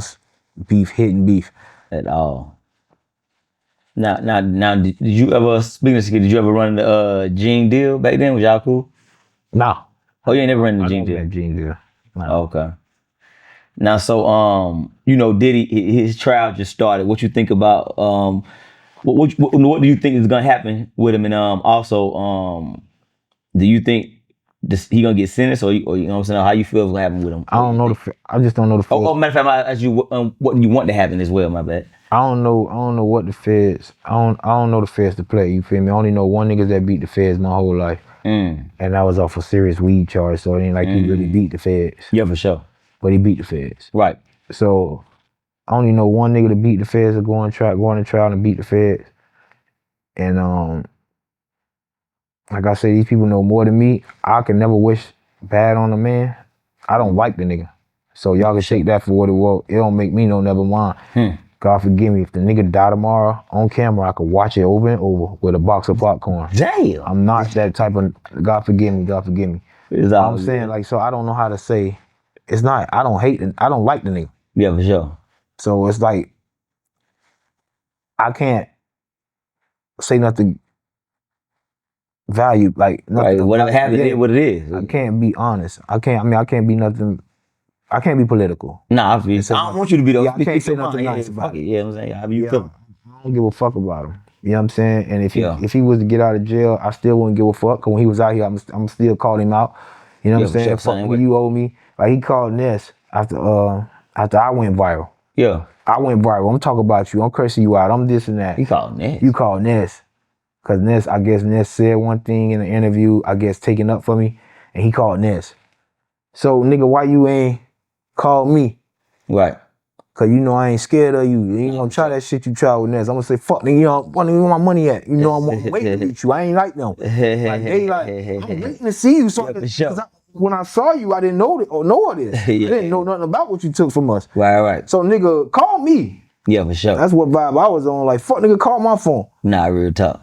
beef hitting beef at all. Now, did you ever, speaking of security, did you ever run the Gene Deal back then? Was y'all cool? No. Oh, you ain't never run the Gene Deal? Gene Deal. No. Okay. Now, so, you know, Diddy, his trial just started. What you think about, what do you think is going to happen with him? And also, do you think he going to get sentenced, or you know what I'm saying? How you feel is going to happen with him? I don't know I just don't know the feds. Oh, matter of fact, I asked you what do you want to happen as well, my bad. I don't know what the feds, I don't know the feds to play, you feel me? I only know one nigga that beat the feds my whole life. And that was off a serious weed charge, so it ain't like he really beat the feds. Yeah, for sure. But he beat the feds. Right. So I only know one nigga to beat the feds or going to trial and beat the feds. And like I say, these people know more than me. I can never wish bad on a man. I don't like the nigga. So y'all can take that for what it was. It don't make me no never mind. God forgive me. If the nigga die tomorrow on camera, I could watch it over and over with a box of popcorn. Damn. I'm not that type of, God forgive me. I'm saying, like, so I don't know how to say, it's not, I don't like the nigga. Yeah, for sure. So it's like, I can't say nothing valued, like nothing. Right, whatever happened, it is what it is. I can't be honest. I can't be nothing I can't be political. Nah, I don't want you to be though. Yeah, I can't say nothing nice Yeah, about fuck it. it. Yeah, I'm saying, how you feeling? I don't give a fuck about him. You know what I'm saying? And Yeah. if he was to get out of jail, I still wouldn't give a fuck. Cause when he was out here, I'm still calling him out. You know what I'm saying? Sure, Fuck same nigga, way. you owe me. Like he called Ness after I went viral. Yeah. I went viral. I'm talking about you. I'm cursing you out. I'm this and that. He called Ness. You called Ness. Cause I guess Ness said one thing in the interview, I guess taking up for me, and he called Ness. So nigga, why you ain't called me? Right. Cause you know I ain't scared of you. You ain't gonna try that shit you try with Ness. I'm gonna say, fuck nigga, you know, where my money at? You know I'm waiting to meet you. I ain't like them. Like they like, I'm waiting to see you. So Yeah, for sure. when I saw you, I didn't know all this. I didn't know nothing about what you took from us. Right. So nigga, call me. Yeah, for sure. That's what vibe I was on. Like, fuck nigga, call my phone. Nah, real talk.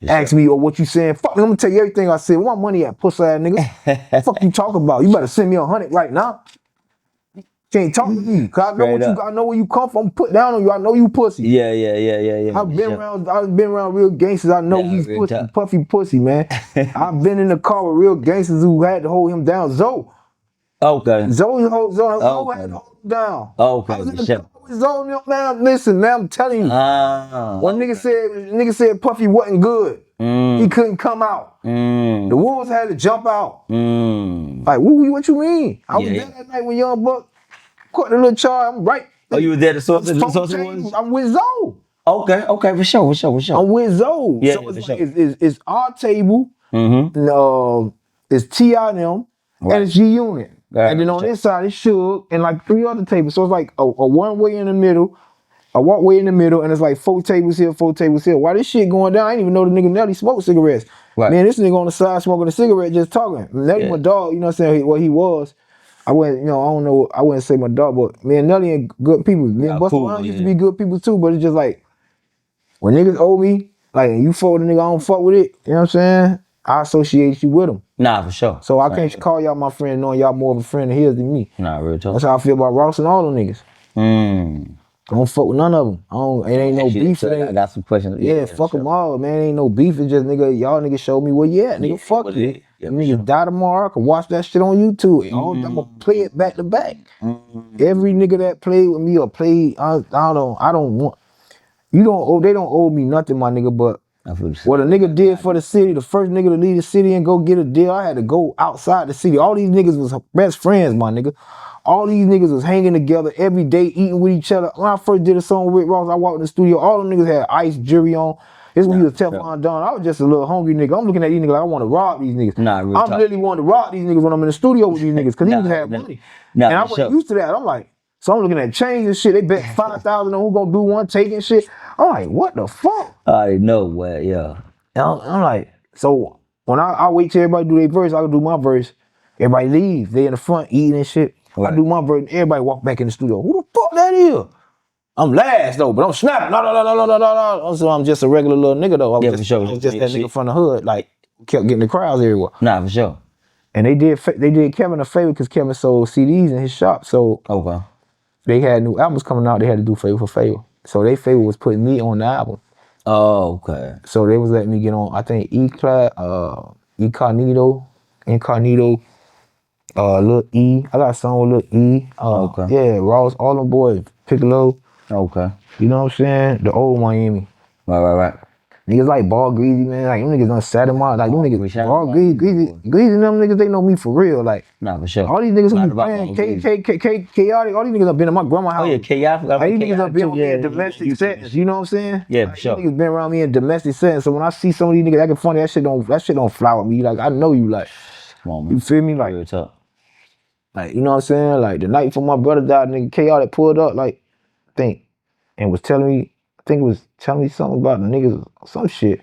Ask me, or what you saying? Fuck, I'm gonna tell you everything I said. Where my money at, pussy ass nigga? Fuck you talking about? You better send me 100 right now. Can't talk to me, cause I know I know where you come from. Put down on you. I know you pussy. Yeah. I've been around real gangsters. I know he's pussy, puffy pussy, man. I've been in the car with real gangsters who had to hold him down. Zoe. Okay. Zoe had to hold him down. Okay. I was in the car with Zoe. Man, listen, man, I'm telling you. When nigga said Puffy wasn't good. He couldn't come out. The wolves had to jump out. Like, what you mean? I was there that night when Young Buck caught the little charge. I'm right. Oh, you were there to source I'm with Zoe. Okay, for sure. I'm with Zoe. Yeah, so for sure. It's our table, and it's T.I. them, and it's G-Unit. And then on this side, it's Suge, and like 3 other tables. So it's like a one-way in the middle, a walkway in the middle, and it's like 4 tables here, 4 tables here. Why this shit going down? I didn't even know the nigga Nelly smoked cigarettes. Right. Man, this nigga on the side smoking a cigarette just talking. Nelly my dog, you know what I'm saying, what he was. I wouldn't say my dog, but me and Nelly ain't good people. Me and Busta Rhymes used to be good people too, but it's just like, when niggas owe me, like, and you fuck with a nigga, I don't fuck with it, you know what I'm saying? I associate you with them. Nah, for sure. So I can't call y'all my friend knowing y'all more of a friend of his than me. Nah, real talk. That's how I feel about Ross and all them niggas. I don't fuck with none of them. It ain't no beef. I got some questions. Yeah, fuck them all, man. Ain't no beef. It's just y'all niggas show me where you at. Nigga, fuck you. Niggas die tomorrow. I can watch that shit on YouTube. I'm gonna play it back to back. Every nigga that played with me or played, I don't want. They don't owe me nothing, my nigga, but what a nigga did for the city, the first nigga to leave the city and go get a deal, I had to go outside the city. All these niggas was best friends, my nigga. All these niggas was hanging together every day, eating with each other. When I first did a song with Rick Ross, I walked in the studio, all them niggas had ice jewelry on. This when he was Teflon Don. I was just a little hungry nigga. I'm looking at these niggas like I want to rob these niggas. I'm literally wanting to rob these niggas when I'm in the studio with these niggas, because these niggas had money. And I wasn't used to that. I'm like, so I'm looking at chains and shit. They bet 5,000 on who gonna do one take and shit. I'm like, what the fuck? I know what, yeah. And I'm like, so when I wait till everybody do their verse, I can do my verse. Everybody leave. They in the front eating and shit. Right. I do my verse and everybody walk back in the studio. Who the fuck that is? I'm last though, but I'm snapping. No. So I'm just a regular little nigga though. I was just that nigga from the hood, like kept getting the crowds everywhere. Nah, for sure. And they did Kevin a favor because Kevin sold CDs in his shop. So they had new albums coming out. They had to do favor for favor. So they favor was putting me on the album. Oh, okay. So they was letting me get on, I think, Incognito, Lil E. I got a song with Lil E. Yeah, Ross, all them boys, Piccolo. Okay. You know what I'm saying? The old Miami. Right. Niggas like Ball Greasy, man. Like, them niggas done sat him out. Like, them niggas, Ball Greasy and them niggas, they know me for real. Like, nah, for sure. All these niggas who be playing Chaotic, all these niggas have been in my grandma's house. Oh, yeah, Chaotic. Like, these niggas have been with me in domestic settings, you know what I'm saying? Yeah, for sure. These niggas been around me in domestic settings, so when I see some of these niggas acting funny, that shit don't fly with me. Like, I know you, like, come on, man. You feel me? Like, real talk. Like, you know what I'm saying? Like, the night before my brother died, nigga Chaotic pulled up, like, and was telling me something about the niggas or some shit.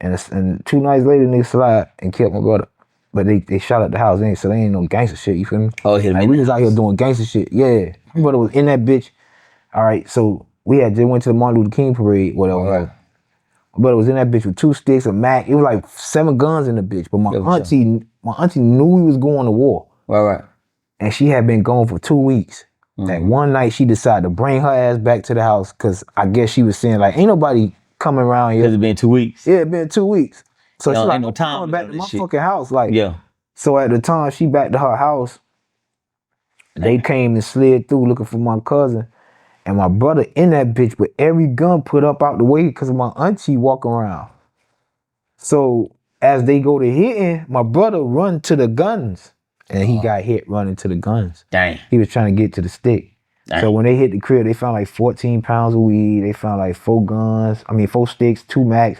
And 2 nights later, niggas slide and killed my brother. But they shot at the house, so they ain't no gangster shit, you feel me? Oh, yeah. Like, we was out here doing gangster shit, yeah. My brother was in that bitch. All right, so we had just went to the Martin Luther King parade, whatever. Right. My brother was in that bitch with 2 sticks, a Mac. It was like 7 guns in the bitch. But my auntie knew we was going to war. Right. And she had been gone for 2 weeks. That one night she decided to bring her ass back to the house because I guess she was saying, like, ain't nobody coming around here. Because it been 2 weeks. Yeah, it been 2 weeks. So she's like, no time coming back to my shit. fucking house. Like, yeah. So at the time she back to her house, They came and slid through looking for my cousin. And my brother in that bitch with every gun put up out the way because of my auntie walking around. So as they go to hitting, my brother run to the guns. And he got hit running to the guns. Dang. He was trying to get to the stick. Dang. So when they hit the crib, they found like 14 pounds of weed. They found like 4 sticks, 2 max.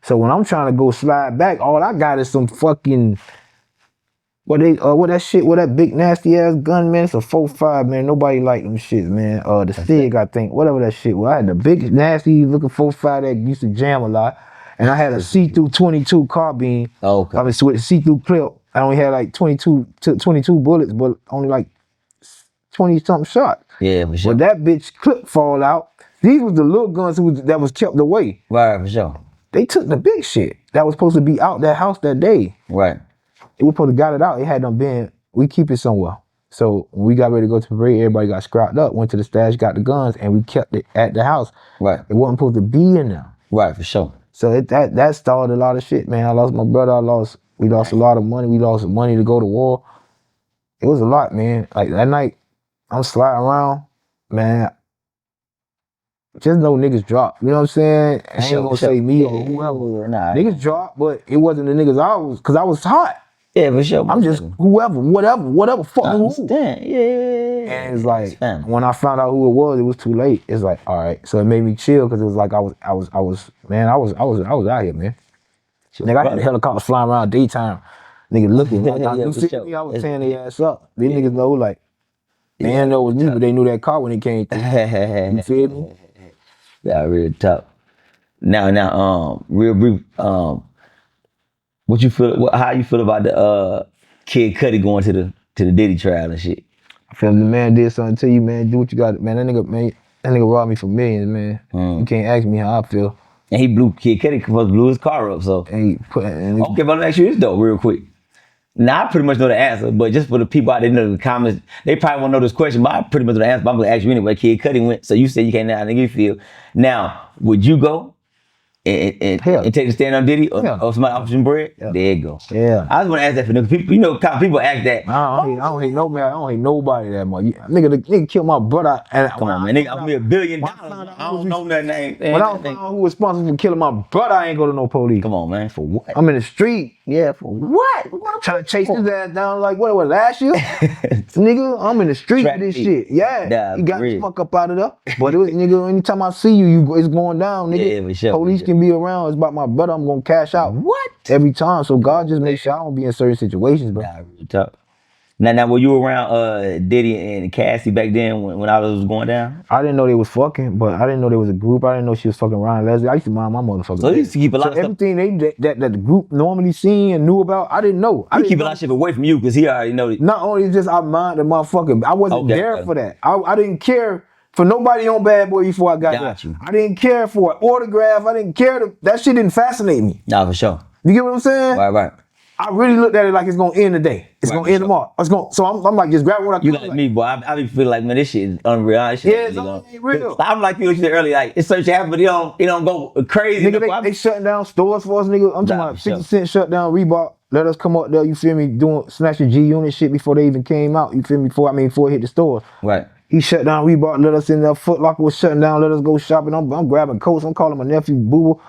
So when I'm trying to go slide back, all I got is some fucking what that big nasty ass gun, man. It's a 4.5, man. Nobody like them shits, man. The Stig, I think, whatever that shit was. I had the big nasty looking 4.5 that used to jam a lot, and I had a see-through 22 carbine. Oh, okay. I mean, with a see-through clip. I only had like 22 bullets, but only like 20 something shots. Yeah, for sure. But that bitch clip fall out. These was the little guns that was kept away. Right, for sure. They took the big shit that was supposed to be out that house that day. Right. We supposed to got it out. It had done been, we keep it somewhere. So when we got ready to go to the parade, everybody got scrapped up, went to the stash, got the guns, and we kept it at the house. Right. It wasn't supposed to be in there. Right, for sure. So that stalled a lot of shit, man. I lost my brother. We lost a lot of money. We lost money to go to war. It was a lot, man. Like that night, I'm sliding around, man. Just know niggas drop. You know what I'm saying? I ain't gonna say me or whoever. Nah. Niggas drop, but it wasn't the niggas cause I was hot. Yeah, for sure. I'm just whoever, whatever, fuck who. Understand. Yeah. And it's like when I found out who it was too late. It's like, all right. So it made me chill because it was like I was out here, man. Nigga, I had helicopters flying around daytime. Nigga looking. You feel me? I was tearing their ass up. These niggas know like, they didn't know it was me, but they knew that car when it came through. You feel me? Yeah, real tough. Now, real brief. What you feel? How you feel about the Kid Cudi going to the Diddy trial and shit? I feel if the man did something to you, man, do what you got. Man, that nigga robbed me for millions, man. You can't ask me how I feel. And he Kid Cudi blew his car up, so. Okay, but let me ask you this though, real quick. Now I pretty much know the answer, but just for the people out there in the comments, they probably won't know this question, but I pretty much know the answer. But I'm gonna ask you anyway. Kid Cudi went, so you said you can't now nigga you feel. Now, would you go and take the stand on Diddy or somebody off some bread? Yeah. There you go. Yeah. I just want to ask that for niggas. People, you know, people ask that. I don't hate nobody that much. Nigga killed my brother. And come on, man. Nigga, I'm $1 billion. I don't know nothing. When I found out who was responsible for killing my brother, I ain't go to no police. Come on, man. For what? I'm in the street. Yeah, for what? Trying to chase his ass down like what was last year? Nigga, I'm in the street for this shit. Yeah. He got the fuck up out of there. But it was, nigga, anytime I see you, it's going down, nigga. Yeah, for sure. Police can be around. It's about my brother. I'm gonna cash out. What? Every time. So God just make sure I don't be in certain situations, bro. Nah, real tough. Now, were you around Diddy and Cassie back then when all this was going down? I didn't know they was fucking, but I didn't know there was a group. I didn't know she was fucking Ryan Leslie. I used to mind my motherfucker. So you used to keep a lot of stuff. Everything that the group normally seen and knew about, I didn't know. I keep a lot of shit away from you because he already know that. Not only just I mind the motherfucker, I wasn't there for that. I didn't care for nobody on Bad Boy before I got there. I didn't care for an autograph. I didn't care. That shit didn't fascinate me. Nah, for sure. You get what I'm saying? Right. I really looked at it like it's gonna end today. It's gonna end tomorrow. So I'm like, just grab what I can. You like me, boy. I be feeling like, man, this shit is unreal. This shit ain't real. I'm like you said earlier, like it's such happen, but it don't go crazy. Nigga, they shutting down stores for us, nigga. I'm talking about 50 Cent shut down Reebok. Let us come up there, you feel me, doing snatching G-Unit shit before they even came out. You feel me? Before it hit the stores. Right. He shut down Reebok, let us in there. Foot Locker was shutting down, let us go shopping. I'm grabbing coats. I'm calling my nephew Boo.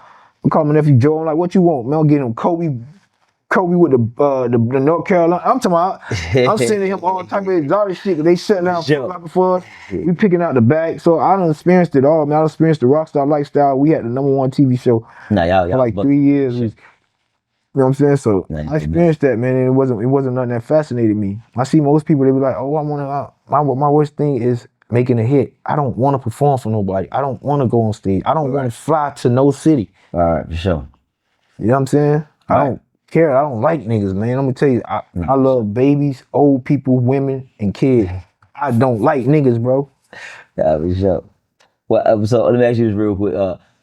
I'm calling my nephew Joe. I'm like, what you want, man? I'm getting him Kobe with the North Carolina. I'm talking about, I'm sending him all type of exotic shit because they shutting down Foot Locker for us. We picking out the bag. So I done experienced it all, man. I experienced the rockstar lifestyle. We had the #1 TV show for like 3 years. You know what I'm saying? So I experienced that, man, and it wasn't nothing that fascinated me. I see most people, they be like, oh, I want to, my worst thing is making a hit. I don't want to perform for nobody. I don't want to go on stage. I don't want to fly to no city. All right, for sure. You know what I'm saying? I don't care. I don't like niggas, man. I'm gonna tell you, I love babies, old people, women, and kids. I don't like niggas, bro. Yeah, for sure. Well, so let me ask you this real quick.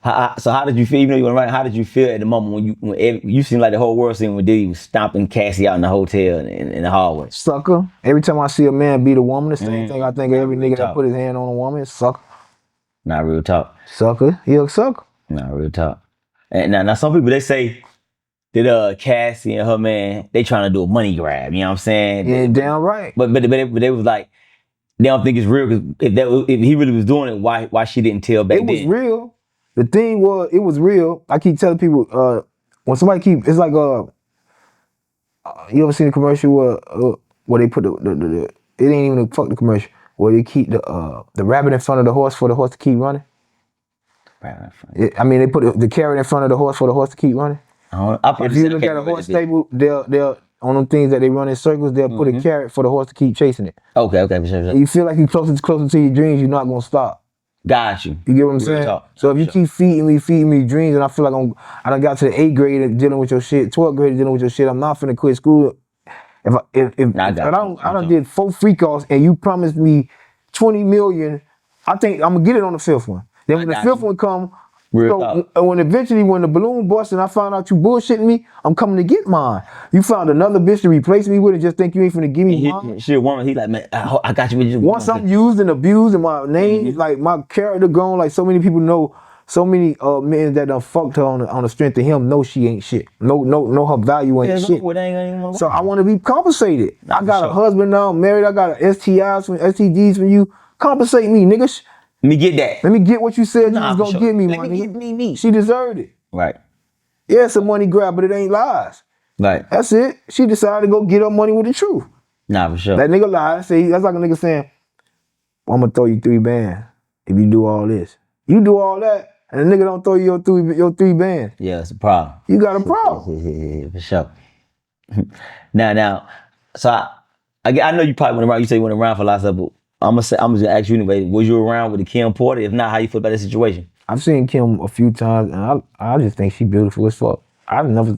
How did you feel? Even though you went right, how did you feel at the moment when you seemed like the whole world seen when Diddy was stomping Cassie out in the hotel in the hallway? Sucker. Every time I see a man beat a woman, the same thing I think every nigga that put his hand on a woman is sucker. Not real talk. Sucker. He a sucker. Not real talk. And now some people they say that Cassie and her man they trying to do a money grab. You know what I'm saying? Yeah, damn right. But they was like they don't think it's real because if he really was doing it, why she didn't tell back It was then? real. The thing was, it was real. I keep telling people, when somebody it's like you ever seen a commercial where they put the it ain't even a fuck the commercial where they keep the rabbit in front of the horse for the horse to keep running. I mean, they put the carrot in front of the horse for the horse to keep running. If you look at a horse stable, they'll on them things that they run in circles, they'll put a carrot for the horse to keep chasing it. Okay, for sure. You feel like you're closer to your dreams, you're not gonna stop. Got you. You get what I'm saying? So if you keep feeding me dreams, and I feel like I done got to the 8th grade dealing with your shit, 12th grade dealing with your shit, I'm not finna quit school. If I done did 4 freak offs and you promised me 20 million, I think I'm gonna get it on the 5th one. Then when the 5th one come, when the balloon bust and I found out you bullshitting me, I'm coming to get mine. You found another bitch to replace me with and just think you ain't finna give me mine. She a woman. He like, man, I got you with you. Once I'm used and abused and my name, like my character gone, like so many people know, so many men that done fucked her on the strength of him know she ain't shit. Know her value ain't shit. So I want to be compensated. I got a husband now, I'm married. I got STDs from you. Compensate me, nigga. Let me get that. Let me get what you said you was gonna give me, my nigga. Me. She deserved it. Right. Yeah, it's a money grab, but it ain't lies. Right. That's it. She decided to go get her money with the truth. Nah, for sure. That nigga lied. That's like a nigga saying, well, I'm gonna throw you 3 bands if you do all this. You do all that, and the nigga don't throw you your 3 bands. Yeah, it's a problem. You got a problem. For sure. Now, so I know you probably went around. You say you went around for a lot of stuff, but I'm gonna ask you anyway. Was you around with the Kim Porter? If not, how you feel about that situation? I've seen Kim a few times, and I just think she beautiful as fuck. I've never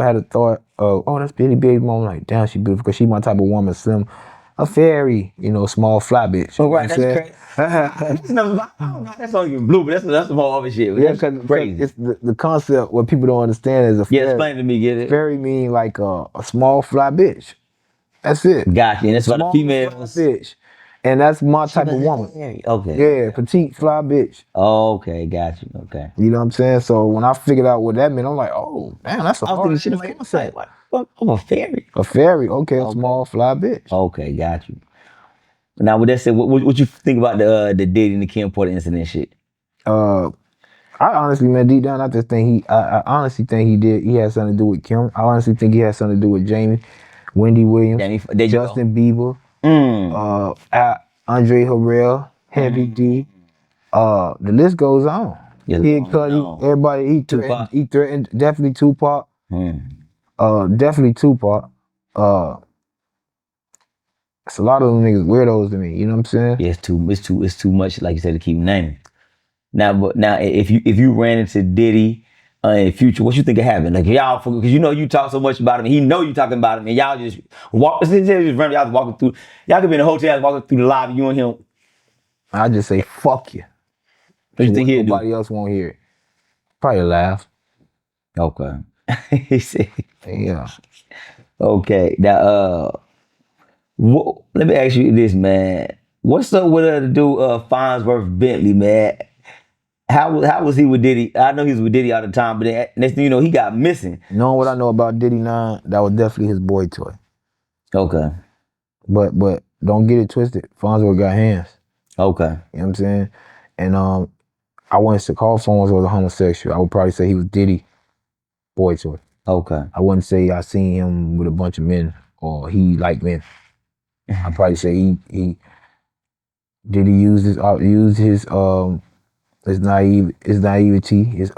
had a thought of, oh, that's Billy Baby mom. Like, damn, she beautiful because she my type of woman, slim, a fairy, small fly bitch. Oh, right, that's crazy. That's not even blue, but that's some more other shit. Yeah, because it's the concept what people don't understand is a fairy. Yeah, explain to me, get it. Fairy mean like a small fly bitch. That's it. Gotcha, and that's what the females. Bitch. And that's my type of woman. Okay. Yeah, petite fly bitch. Okay, got you. Okay. You know what I'm saying? So when I figured out what that meant, I'm like, oh, damn, that's a hard shit. I'm a fairy. A fairy, okay, a small fly bitch. Okay, got you. Now, with that said, what you think about the Diddy and the Kim Porter incident shit? I honestly, man, deep down, I just think I honestly think he had something to do with Kim. I honestly think he had something to do with Jamie, Wendy Williams, Justin Bieber, Andre Harrell, Heavy D. The list goes on. Yeah, Kid Cudi, everybody. He threatened. Definitely Tupac. Definitely Tupac. It's a lot of them niggas weirdos to me. You know what I'm saying? Yeah, it's too much. Like you said, to keep naming. Now, if you ran into Diddy in the future, what you think would happen? Like y'all, because you talk so much about him, and he know you talking about him, and y'all just y'all walking through. Y'all could be in a hotel, walking through the lobby, you and him. I just say fuck you. What you think he'd do? Nobody else won't hear it. Probably laugh. Okay. He said, yeah. Okay. Now, let me ask you this, man. What's up with the dude Farnsworth Bentley, man? How was he with Diddy? I know he was with Diddy all the time, but then next thing you know, he got missing. Knowing what I know about Diddy now, that was definitely his boy toy. Okay. But don't get it twisted. Farnsworth got hands. Okay. You know what I'm saying? And I wouldn't say call Farnsworth a homosexual. I would probably say he was Diddy boy toy. Okay. I wouldn't say I seen him with a bunch of men or he liked men. I'd probably say he did he use his naivety, his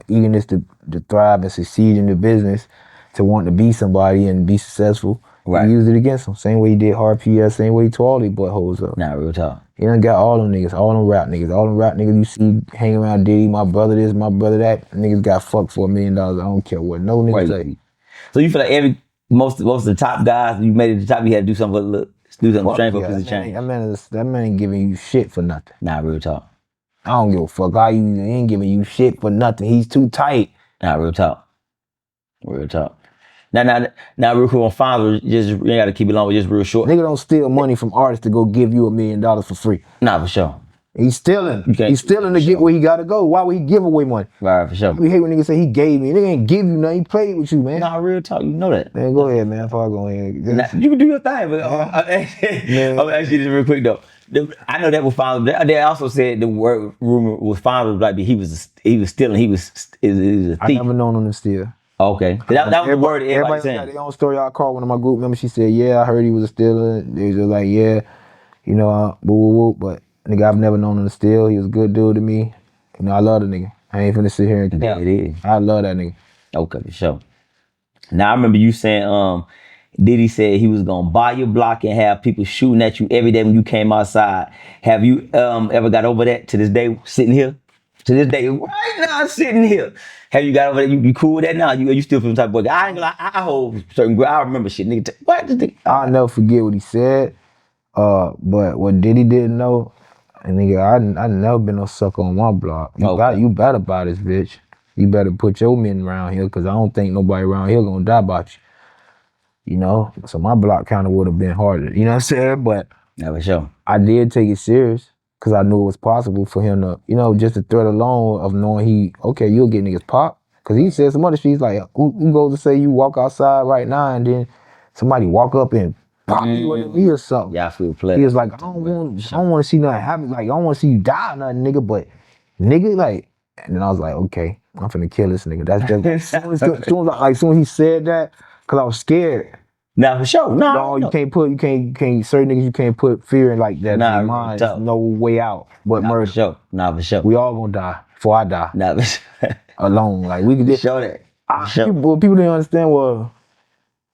eagerness to thrive and succeed in the business, to want to be somebody and be successful. Right. He used it against him. Same way he did Hard PS, same way he tore all these buttholes up. Nah, real talk. He done got all them niggas, all them rap niggas you see hanging around Diddy, my brother this, my brother that, niggas got fucked for $1 million. I don't care what no niggas say. So you feel like most of the top guys, you made it to the top, you had to do something strange for a piece of change. That man ain't giving you shit for nothing. Nah, real talk. I don't give a fuck how he ain't giving you shit for nothing. He's too tight. Nah, real talk. Real talk. Now, real quick on Fonz, just you ain't gotta keep it long, but just real short. Nigga don't steal money from artists to go give you $1 million for free. Nah, for sure. He's stealing. You can't- He's stealing to get where he gotta go. Why would he give away money? Right, for sure. We hate when niggas say he gave me. Nigga ain't give you nothing. He played with you, man. Nah, real talk. You know that. Man, go ahead, man. Before I go ahead. Nah, you can do your thing, but Man. I'm asking you this real quick though. I know that was found. They also said the word rumor was found like he was stealing. He was a thief. I never known him to steal. Okay, that was the word everybody saying. Got their own story. I called one of my group members. She said, "Yeah, I heard he was a stealer." They was just like, "Yeah, you know, boo, woo, woo." But nigga, I've never known him to steal. He was a good dude to me. You know, I love the nigga. I ain't finna sit here and Yeah, it is. I love that nigga. Okay, for sure. Now I remember you saying, Diddy said he was gonna buy your block and have people shooting at you every day when you came outside. Have you ever got over that to this day, sitting here? To this day, right now, sitting here. Have you got over that? You cool with that now? You still feel some type of way? I ain't gonna lie, I hold certain. I remember shit, nigga. What? I'll never forget what he said. But what Diddy didn't know, and nigga, I never been no sucker on my block. You better buy this bitch. You better put your men around here, cause I don't think nobody around here gonna die about you. You know, so my block kind of would have been harder. You know what I'm saying? But yeah, for sure. I did take it serious because I knew it was possible for him to, you know, just the threat alone of knowing you'll get niggas popped. Because he said some other shit, he's like, who goes to say you walk outside right now and then somebody walk up and pop you in the knee or something? Yeah, I feel play. He was like, I don't want to see nothing happen. Like, I don't want to see you die or nothing, nigga. But nigga, like, and then I was like, okay, I'm finna kill this nigga. That's just as soon as he said that, because I was scared. Nah, for sure. No, you can't certain niggas you can't put fear in like that in their mind. There's no way out but murder. For sure. Nah, for sure. We all gonna die before I die. Nah, for sure. Alone. Like we could just show that. What people didn't understand was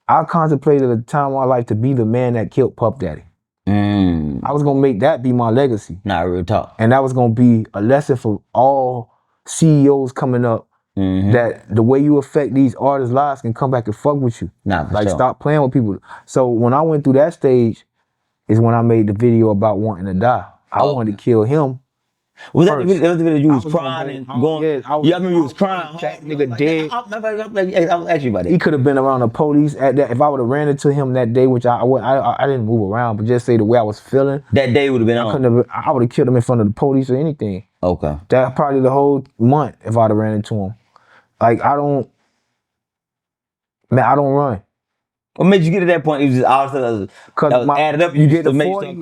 I contemplated a time in my life to be the man that killed Puff Daddy. I was gonna make that be my legacy. Nah, real talk. And that was gonna be a lesson for all CEOs coming up. That the way you affect these artists' lives can come back and fuck with you. Nah, for like sure. Stop playing with people. So when I went through that stage, is when I made the video about wanting to die. I wanted to kill him. Was that the video you was crying and going? Yeah, I remember you was crying. That nigga dead. I was asking you about that. He could have been around the police at that. If I would have ran into him that day, which I didn't move around, but just say the way I was feeling. That day would have been on. I would have killed him in front of the police or anything. Okay. That probably the whole month if I'd have ran into him. Like I don't run. What made you get to that point? It was just all of a sudden added up. You get to 40.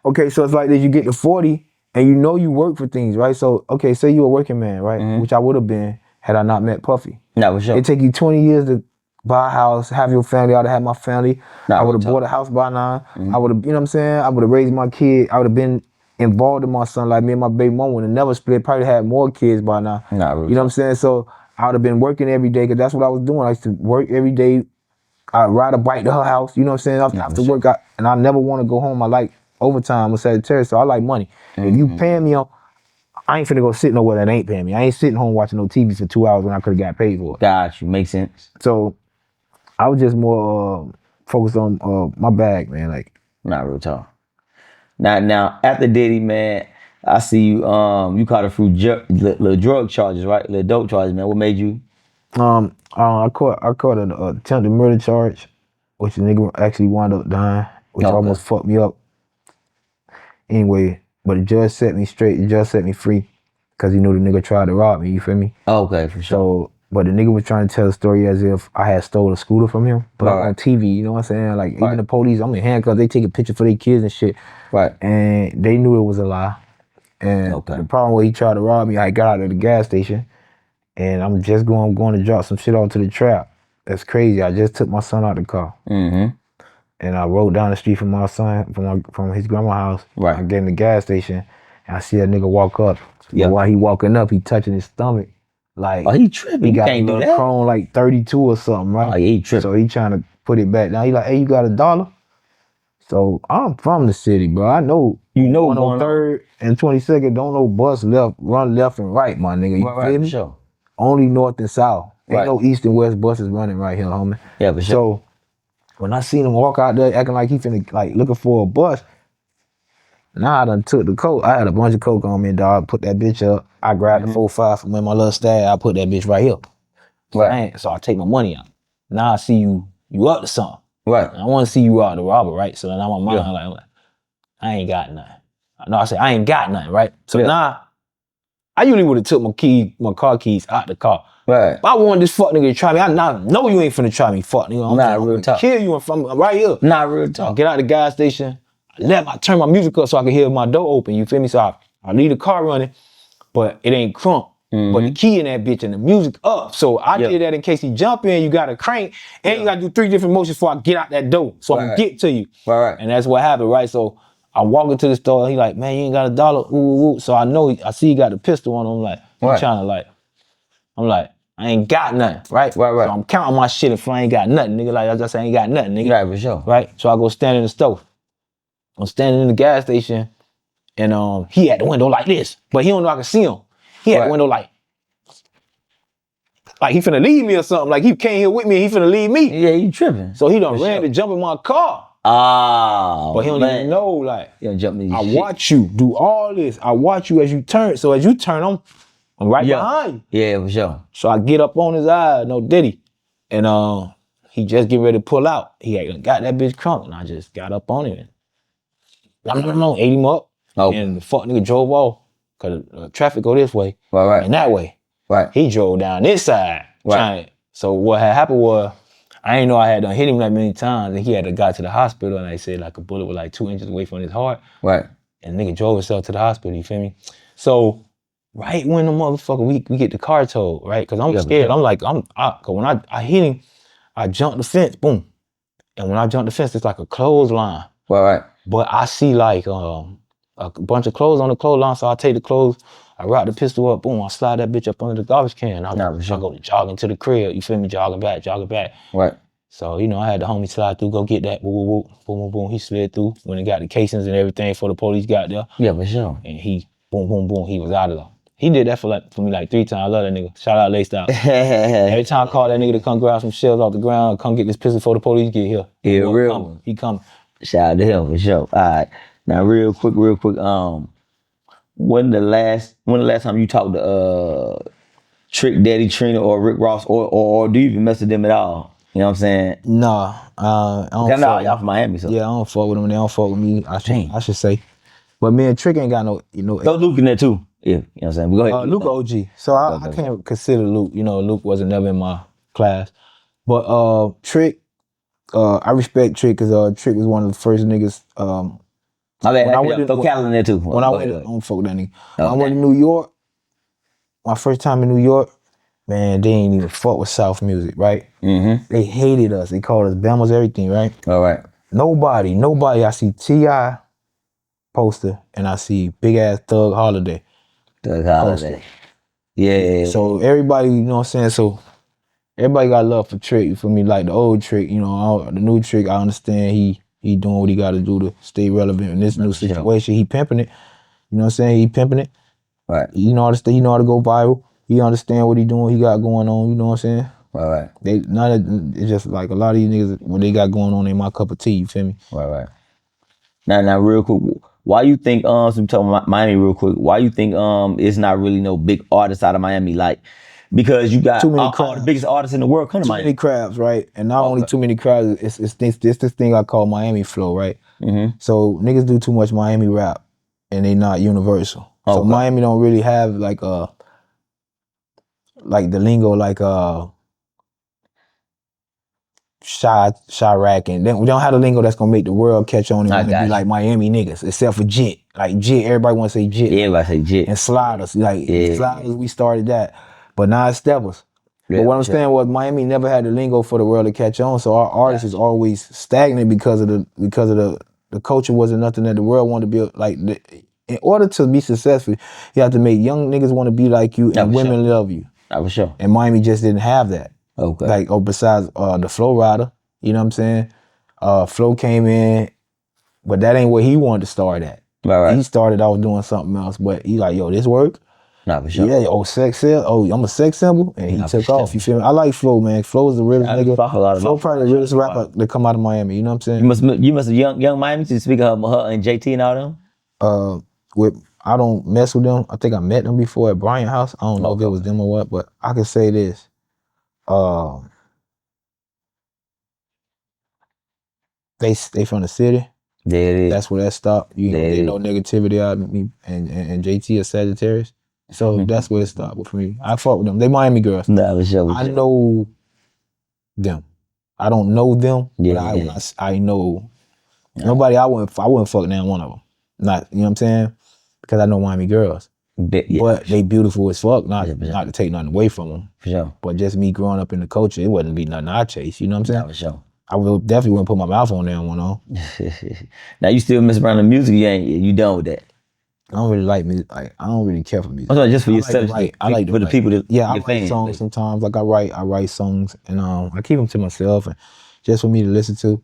Okay, so it's like this: you get to 40, and you know you work for things, right? So okay, say you're a working man, right? Which I would have been had I not met Puffy. No, for sure. It take you 20 years to buy a house, have your family. I'd have had my family. I would have bought a house by now. I would have, you know what I'm saying? I would have raised my kid. I would have been involved in my son. Like me and my baby mom would have never split. Probably had more kids by now. You know what I'm saying? So I would have been working every day because that's what I was doing. I used to work every day. I'd ride a bike to her house. You know what I'm saying? After work, and I never want to go home. I like overtime with Sagittarius, so I like money. If you paying me, I ain't finna go sit nowhere that ain't paying me. I ain't sitting home watching no TV for 2 hours when I could have got paid for it. Got you. Makes sense. So I was just more focused on my bag, man. Like, not real talk. Now after Diddy, man, I see you. You caught a few little drug charges, right? Little dope charges, man. What made you? I caught an attempted murder charge, which the nigga actually wound up dying, which almost fucked me up. Anyway, but the judge set me straight. The judge set me free because he knew the nigga tried to rob me. You feel me? Okay, for sure. So, but the nigga was trying to tell the story as if I had stole a scooter from him, but on TV. You know what I'm saying? Like even the police, I'm in handcuffs. They take a picture for their kids and shit. Right. And they knew it was a lie. And the problem was he tried to rob me. I got out of the gas station, and I'm just going to drop some shit off to the trap. That's crazy. I just took my son out the car. And I rode down the street from my son, from his grandma's house. Right. I get in the gas station, and I see that nigga walk up. Yeah. While he walking up, he touching his stomach. Like, he tripping. He got a little chrome like 32 or something, right? Oh, yeah, he tripping. So he trying to put it back down. He like, hey, you got $1? So I'm from the city, bro. I know. You know, on 3rd and 22nd, don't know bus run left and right, my nigga. You feel me? Sure. Only north and south. Ain't no east and west buses running right here, homie. Yeah, for sure. So when I seen him walk out there acting like he finna like looking for a bus, now I done took the coat. I had a bunch of coke on me, dog. Put that bitch up. I grabbed the 4-5 from my little stag. I put that bitch right here. Right. So I take my money out. Now I see you up to something. Right. I want to see you out the robber, right? So then I'm on my mind like, I ain't got nothing. No, I said, I ain't got nothing, right? So Yeah. now, I usually would have took my car keys out the car. Right. If I want this fuck nigga to try me, I know you ain't finna try me, fuck nigga. I'm real gonna talk. kill you from right here. Nah, real So I talk. get out the gas station, turn my music up so I can hear my door open, you feel me? So I leave the car running, but it ain't crunk. But the key in that bitch and the music up. So I did that in case he jump in, you gotta crank, and you gotta do 3 different motions before I get out that door. So I can get to you. Right. And that's what happened, right? So I walk into the store, he like, man, you ain't got $1. Ooh. So I know, I see he got the pistol on him. I'm like, he trying to like, I'm like, I ain't got nothing, right? Right. So I'm counting my shit if I ain't got nothing, nigga. Like I just ain't got nothing, nigga. Right, for sure. Right? So I go stand in the store. I'm standing in the gas station, and he at the window like this, but he don't know I can see him. He at the window like he finna leave me or something. Like he came here with me, he finna leave me. Yeah, you tripping. So he done ran to jump in my car. Oh, but he don't even know, like, I watch you do all this. I watch you as you turn. So as you turn, I'm right behind you. Yeah, for sure. So I get up on his eye, no Diddy. And he just getting ready to pull out. He had got that bitch crunk, and I just got up on him. No, ate him up. And the fuck nigga drove off. Cause traffic go this way and that way. Right. He drove down this side. So what had happened was, I ain't know I had done hit him that many times, and he had to got to the hospital, and they said like a bullet was like 2 inches away from his heart. Right. And the nigga drove himself to the hospital, you feel me? So right when the motherfucker, we get the car towed, right? Cause I'm scared. I'm like, cause when I hit him, I jumped the fence, boom. And when I jumped the fence, it's like a clothesline. Right. But I see like a bunch of clothes on the clothesline, so I take the clothes, I rock the pistol up, boom, I slide that bitch up under the garbage can. I go jogging to the crib, you feel me? Jogging back. Right. So, I had the homie slide through, go get that, boom, boom. He slid through when he got the casings and everything before the police got there. Yeah, for sure. And he, boom, he was out of there. He did that for me like 3 times. I love that nigga. Shout out Laced Out. Every time I call that nigga to come grab some shells off the ground, come get this pistol before the police get here. Yeah, real. He coming. Shout out to him for sure. All right. Now, real quick. When the last time you talked to Trick Daddy, Trina, or Rick Ross, or do you even mess with them at all? You know what I'm saying? Nah, I don't. I know y'all from Miami, so yeah, I don't fuck with them. They don't fuck with me. I should say, but me and Trick ain't got no. Throw Luke in there too. Yeah, you know what I'm saying. But go ahead. Luke OG. So I can't consider Luke. Luke wasn't never in my class, but Trick. I respect Trick because Trick was one of the first niggas. My bad. Throw Khaled in there too. When I don't fuck with that nigga. I went to New York. My first time in New York, man, they ain't even fuck with South music, right? Mm-hmm. They hated us. They called us Bama's everything, right? All right. Nobody. I see T.I. poster and I see big ass Thug Holiday. Poster. Yeah. So everybody, you know what I'm saying? So everybody got love for Trick, for me, like the old Trick, the new Trick, I understand he doing what he gotta do to stay relevant in this new situation. He pimping it. You know what I'm saying? He pimping it. Right. He know how to go viral. He understand what he doing, he got going on, you know what I'm saying? Right. It's just like a lot of these niggas, what they got going on ain't my cup of tea, you feel me? Right. Now real quick, why you think so I'm talking about Miami real quick, why you think it's not really no big artists out of Miami, like, because you got all the biggest artists in the world come to Miami. Too many crabs, right? And not only too many crabs, it's this thing I call Miami flow, right? Mm-hmm. So niggas do too much Miami rap and they not universal. So Miami don't really have like the lingo like Chirac, and then we don't have the lingo that's gonna make the world catch on and want to be like Miami niggas, except for Jit. Like Jit, everybody want to say Jit. Yeah, everybody say Jit. And Sliders, Sliders, we started that. But now it's Steppers. Yeah, but what I'm saying was Miami never had the lingo for the world to catch on, so our artists is always stagnant because of the culture wasn't nothing that the world wanted to be like. In order to be successful, you have to make young niggas want to be like you and women love you. For sure. And Miami just didn't have that. Okay. Like, besides the Flow Rider, you know what I'm saying? Flow came in, but that ain't where he wanted to start at. Right. He started off doing something else, but he like, yo, this work? For sure. Yeah, sex symbol. Oh, I'm a sex symbol? And he took off, you feel me? I like Flow, man. Flow is the realest nigga. Flow probably the realest rapper that come out of Miami, you know what I'm saying? You must have young Miami to speak of her and JT and all them? I don't mess with them. I think I met them before at Bryant House. I don't know if it was them or what, but I can say this. They from the city. There it is. That's where that stopped. You know, There it there's is. no negativity out of me. And JT is Sagittarius. So that's where it stopped for me. I fought with them. They Miami girls. Nah, for sure. I know them. I don't know them, Yeah. but I know nobody. I wouldn't fuck down one of them. Not, you know what I'm saying? Because I know Miami girls. Yeah, But they beautiful as fuck. Not Yeah, for sure. not to take nothing away from them. For sure. But just me growing up in the culture, it wouldn't be nothing I chase. You know what I'm saying? Nah, for sure. I would definitely wouldn't put my mouth on that one on. Now you still mess around the music, you done with that. I don't really like music. Like, I don't really care for music. I'm sorry, just for I yourself. I like for the people that yeah, I your write fans. songs sometimes. Like I write songs and I keep them to myself and just for me to listen to.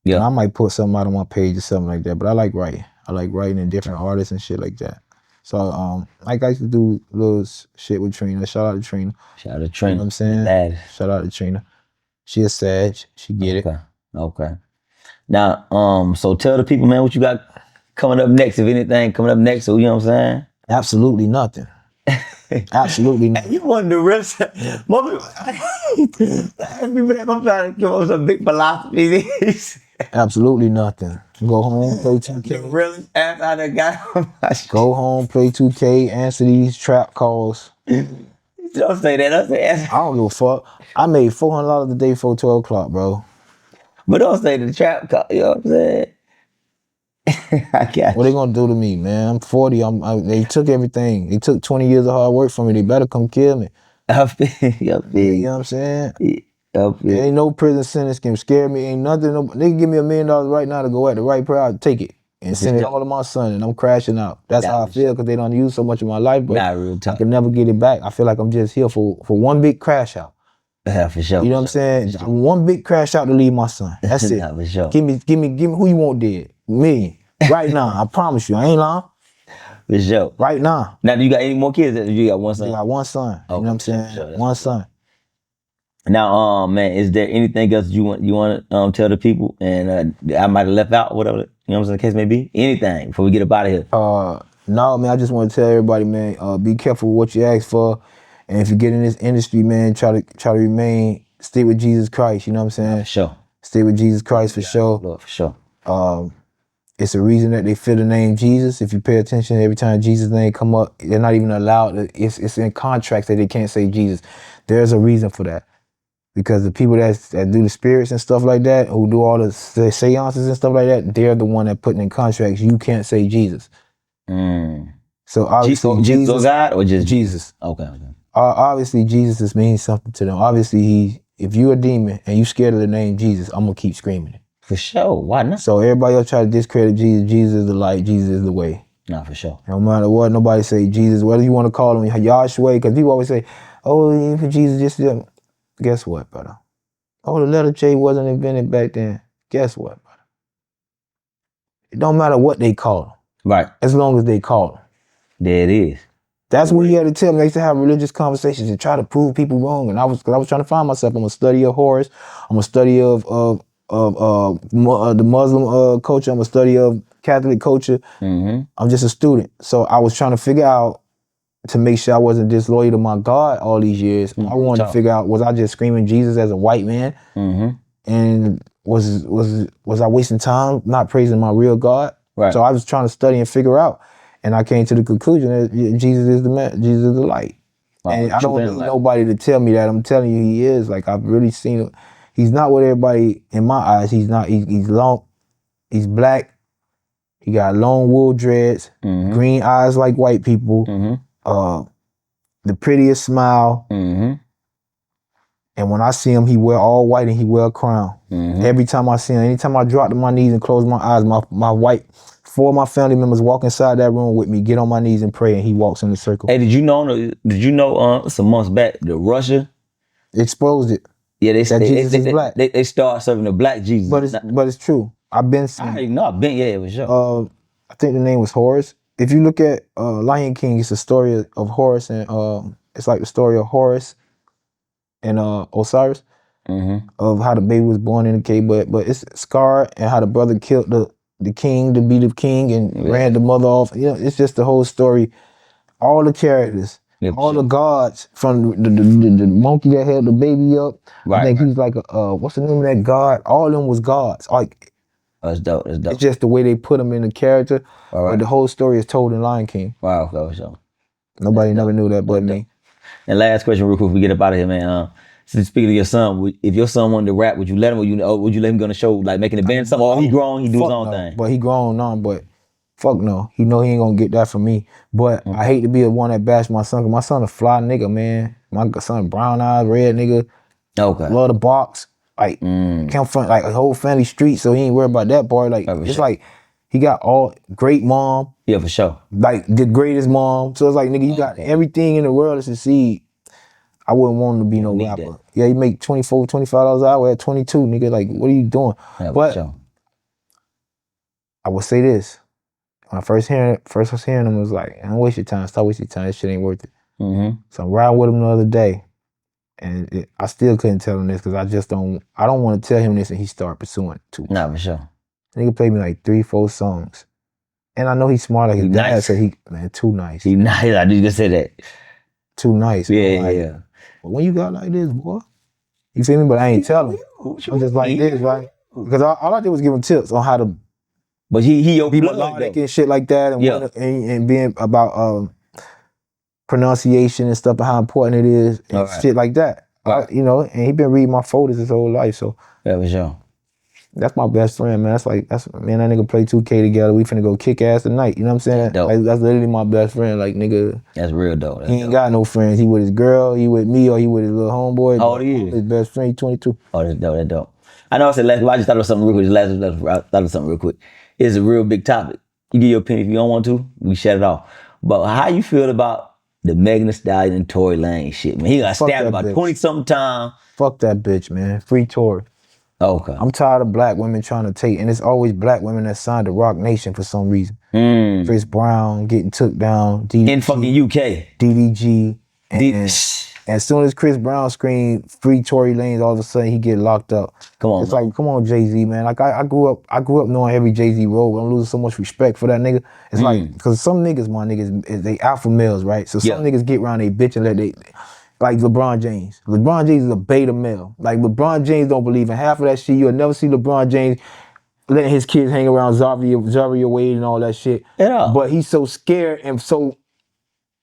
Yeah. And I might put something out on my page or something like that. But I like writing. I like writing in different artists and shit like that. So like I used to do little shit with Trina. Shout out to Trina. Shout out to Trina. You know what I'm saying? Bad. Shout out to Trina. She a Sag. She get it. Okay. Now, so tell the people, man, what you got coming up next, if anything coming up next, so you know what I'm saying? Absolutely nothing. Absolutely nothing. You want the rest? Most people that I'm trying to give us some big philosophy. Absolutely nothing. Go home, play 2K. The realest ass I done got. Go home, play 2K, answer these trap calls. Don't say that. Don't say that. I don't give a fuck. I made $400 a day before 12 o'clock, bro. But don't say the trap call. You know what I'm saying? I got What they gonna do to me, man? I'm 40. They took everything. They took 20 years of hard work from me. They better come kill me. I feel You know what I'm saying? There ain't no prison sentence can scare me. Ain't nothing. They can give me $1 million right now to go at the right prayer. I'll take it and send it all to my son, and I'm crashing out. That's how I feel because they don't use so much of my life, but real talk. I can never get it back. I feel like I'm just here for one big crash out. Yeah, for sure. You know what I'm saying? One big crash out to leave my son. That's it. For sure. Give me who you want dead. Me. Right now. I promise you. I ain't lying. For sure. Right now. Now, do you got any more kids? Or you got one son? I got one son. You know what I'm saying? Sure, one son. Now, man, is there anything else you want to tell the people? And I might have left out, whatever, you know what I'm saying, the case may be? Anything before we get up out of here? No, man, I just want to tell everybody, man, be careful with what you ask for. And if you get in this industry, man, try to remain, stay with Jesus Christ, you know what I'm saying? For sure. Stay with Jesus Christ for sure. Lord, for sure. It's a reason that they feel the name Jesus. If you pay attention, every time Jesus' name come up, they're not even allowed. It's in contracts that they can't say Jesus. There's a reason for that. Because the people that do the spirits and stuff like that, who do all the seances and stuff like that, they're the one that putting in contracts, you can't say Jesus. So obviously Jesus or God or just Jesus. Okay. Obviously Jesus means something to them. Obviously if you're a demon and you scared of the name Jesus, I'm gonna keep screaming it. For sure. Why not? So everybody else try to discredit Jesus. Jesus is the light. Jesus is the way. Nah, for sure. No matter what, nobody say Jesus. Whether you want to call him Yahshua, because people always say, "Oh, for Jesus, just guess what, brother? Oh, the letter J wasn't invented back then. Guess what, brother? It don't matter what they call him, right? As long as they call him. There it is. That's what he had to tell me. I used to have religious conversations and try to prove people wrong. And I was trying to find myself. I'm a study of Horus. I'm a study of the Muslim culture. I'm a study of Catholic culture. I'm just a student. So I was trying to figure out to make sure I wasn't disloyal to my God all these years. I wanted to figure out, was I just screaming Jesus as a white man? And was I wasting time not praising my real God? Right. So I was trying to study and figure out. And I came to the conclusion that Jesus is the man, Jesus is the light. Wow, and I don't need nobody to tell me that. I'm telling you, he is. Like, I've really seen him. He's not what everybody, in my eyes, he's not. He's long, he's black. He got long wool dreads, green eyes like white people, the prettiest smile. And when I see him, he wear all white and he wear a crown. Every time I see him, anytime I drop to my knees and close my eyes, my white, 4 of my family members walk inside that room with me, get on my knees and pray, and he walks in the circle. Hey, did you know some months back that Russia exposed it? Yeah, Jesus is black. They start serving the black Jesus. But it's true. I've been seeing. I've been, yeah, for sure. I think the name was Horus. If you look at Lion King, it's a story of Horus, and it's like the story of Horus and Osiris, of how the baby was born in the cave. But it's Scar and how the brother killed the king to be the king and ran the mother off. You know, it's just the whole story. All the characters, all the gods, from the monkey that held the baby up. I think he's like what's the name of that god? All of them was gods. Like Oh, that's dope. That's dope. It's just the way they put him in the character. All right. But the whole story is told in Lion King. Wow, for sure. Nobody never knew that but me. And last question, real quick, before we get up out of here, man. Since speaking of your son, if your son wanted to rap, would you let him? Or would you let him go on the show, like making a band? Something? Or he grown, he do his own thing. But he grown on. But fuck no, he know he ain't gonna get that from me. But I hate to be the one that bash my son. Cause my son a fly nigga, man. My son brown eyes, red nigga. Okay. Love the box. Like come from like a whole family street, so he ain't worried about that part. Like it's like he got all great mom. Yeah, for sure. Like the greatest mom. So it's like nigga, you got everything in the world to succeed. I wouldn't want him to be no rapper. That. Yeah, you make $24, $25 an hour at 22, nigga. Like, what are you doing? Yeah, but sure. I would say this. When I first was hearing him, it was like, don't waste your time. Stop wasting your time. This shit ain't worth it. So I'm riding with him the other day. And I still couldn't tell him this because I don't want to tell him this and he start pursuing it too. Nah, for sure. Nigga played me like 3-4 songs. And I know he's smart. Like his dad nice. said man, too nice. He nice. I did just say that. Too nice. Yeah, like, yeah. But when you got like this, boy, you feel me? But I ain't telling. I'm just like this, right? Because all I did was give him tips on how to. But he be melodic and shit like that, and being about pronunciation and stuff, and how important it is, and shit like that. You know, and he been reading my folders his whole life, so. Yeah, for sure. That's my best friend, man. Me and that nigga play 2K together. We finna go kick ass tonight. You know what I'm saying? Like, that's literally my best friend. Like, nigga. That's real dope. He ain't got no friends. He with his girl, he with me, or he with his little homeboy. How old he is? His best friend, he 22. Oh, that's dope. That's dope. I know I said last, but I just thought of something real quick. I thought of something real quick. It's a real big topic. You give your opinion if you don't want to. We shut it off. But how you feel about the Megan Thee Stallion and Tory Lanez shit, man? He got stabbed about 20-something times. Fuck that bitch, man. Free Tory. Okay. I'm tired of black women trying to take, and it's always black women that signed to Rock Nation for some reason. Chris Brown getting took down. DDG, in fucking UK. DDG. And as soon as Chris Brown screamed Free Tory Lanez, all of a sudden he get locked up. Come on, it's man. Like, come on, Jay-Z, man. Like I grew up knowing every Jay-Z role, but I'm losing so much respect for that nigga. It's like, because some niggas, my niggas, they alpha males, right? So some niggas get around they bitch and let they. Like LeBron James. LeBron James is a beta male. Like LeBron James don't believe in half of that shit. You'll never see LeBron James letting his kids hang around Zaria Wade and all that shit. Yeah. But he's so scared and so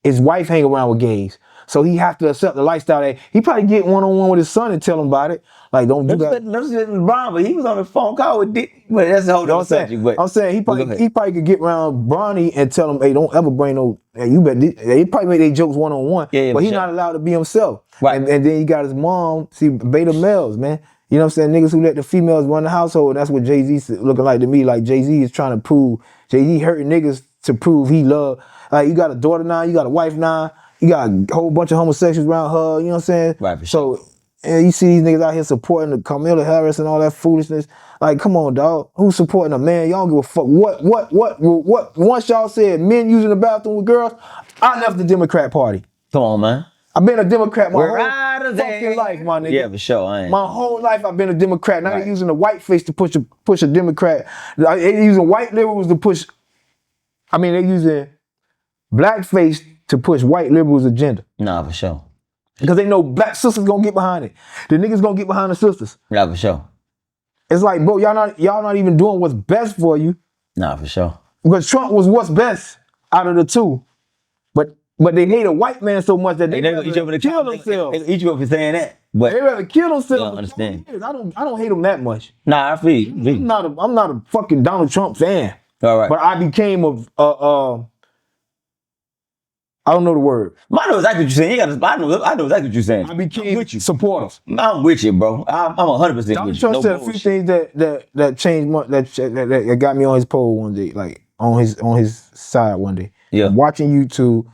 his wife hang around with gays. So he have to accept the lifestyle that he probably get one-on-one with his son and tell him about it. Like, don't do that. Let's let LeBron, but he was on a phone call with Diddy. But that's a whole other subject. But I'm saying he probably could get around Bronny and tell him, hey, don't ever bring no. Hey, you bet. He probably make their jokes one-on-one. Yeah, but he's not allowed to be himself. Right. And then he got his mom. See, beta males, man. You know what I'm saying? Niggas who let the females run the household. That's what Jay-Z's looking like to me. Like Jay-Z is trying to prove. Jay-Z hurting niggas to prove he love. Like, you got a daughter now. You got a wife now. You got a whole bunch of homosexuals around her, you know what I'm saying? Right, for sure. So, and you see these niggas out here supporting the Kamala Harris and all that foolishness. Like, come on, dog. Who's supporting a man? Y'all don't give a fuck. What? Once y'all said men using the bathroom with girls, I left the Democrat Party. Come on, man. I've been a Democrat my whole fucking life, my nigga. Yeah, for sure. My whole life I've been a Democrat. Now they're using the white face to push a Democrat. They're using white liberals to push, they're using blackface to push white liberals' agenda. Nah, for sure. Because they know black sisters gonna get behind it. The niggas gonna get behind the sisters. Nah, for sure. It's like, bro, y'all not even doing what's best for you. Nah, for sure. Because Trump was what's best out of the two. But they hate a white man so much that they rather kill themselves. They eat you up for saying that. But they rather kill themselves. I don't understand. I don't hate them that much. Nah, I feel you. I'm not a fucking Donald Trump fan. All right. But I became I don't know the word. I know exactly what you're saying. I know exactly what you're saying. I became supportive. I'm with you, bro. I'm 100% with you. Donald Trump said a few things that changed that got me on his pole one day, like on his side one day. Yeah. Watching YouTube,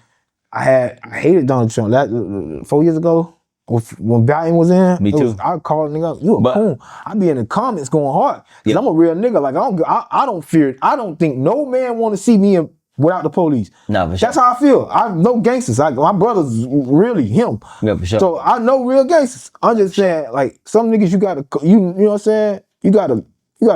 I hated Donald Trump. That 4 years ago, when Biden was in, me too. I called nigga up, you a coon. I be in the comments going hard. Cause I'm a real nigga. Like I don't fear it. I don't think no man want to see me without the police. No, for sure. That's how I feel. I know gangsters. My brother's really him. Yeah, for sure. So I know real gangsters. I'm just saying, like, some niggas you know what I'm saying? You gotta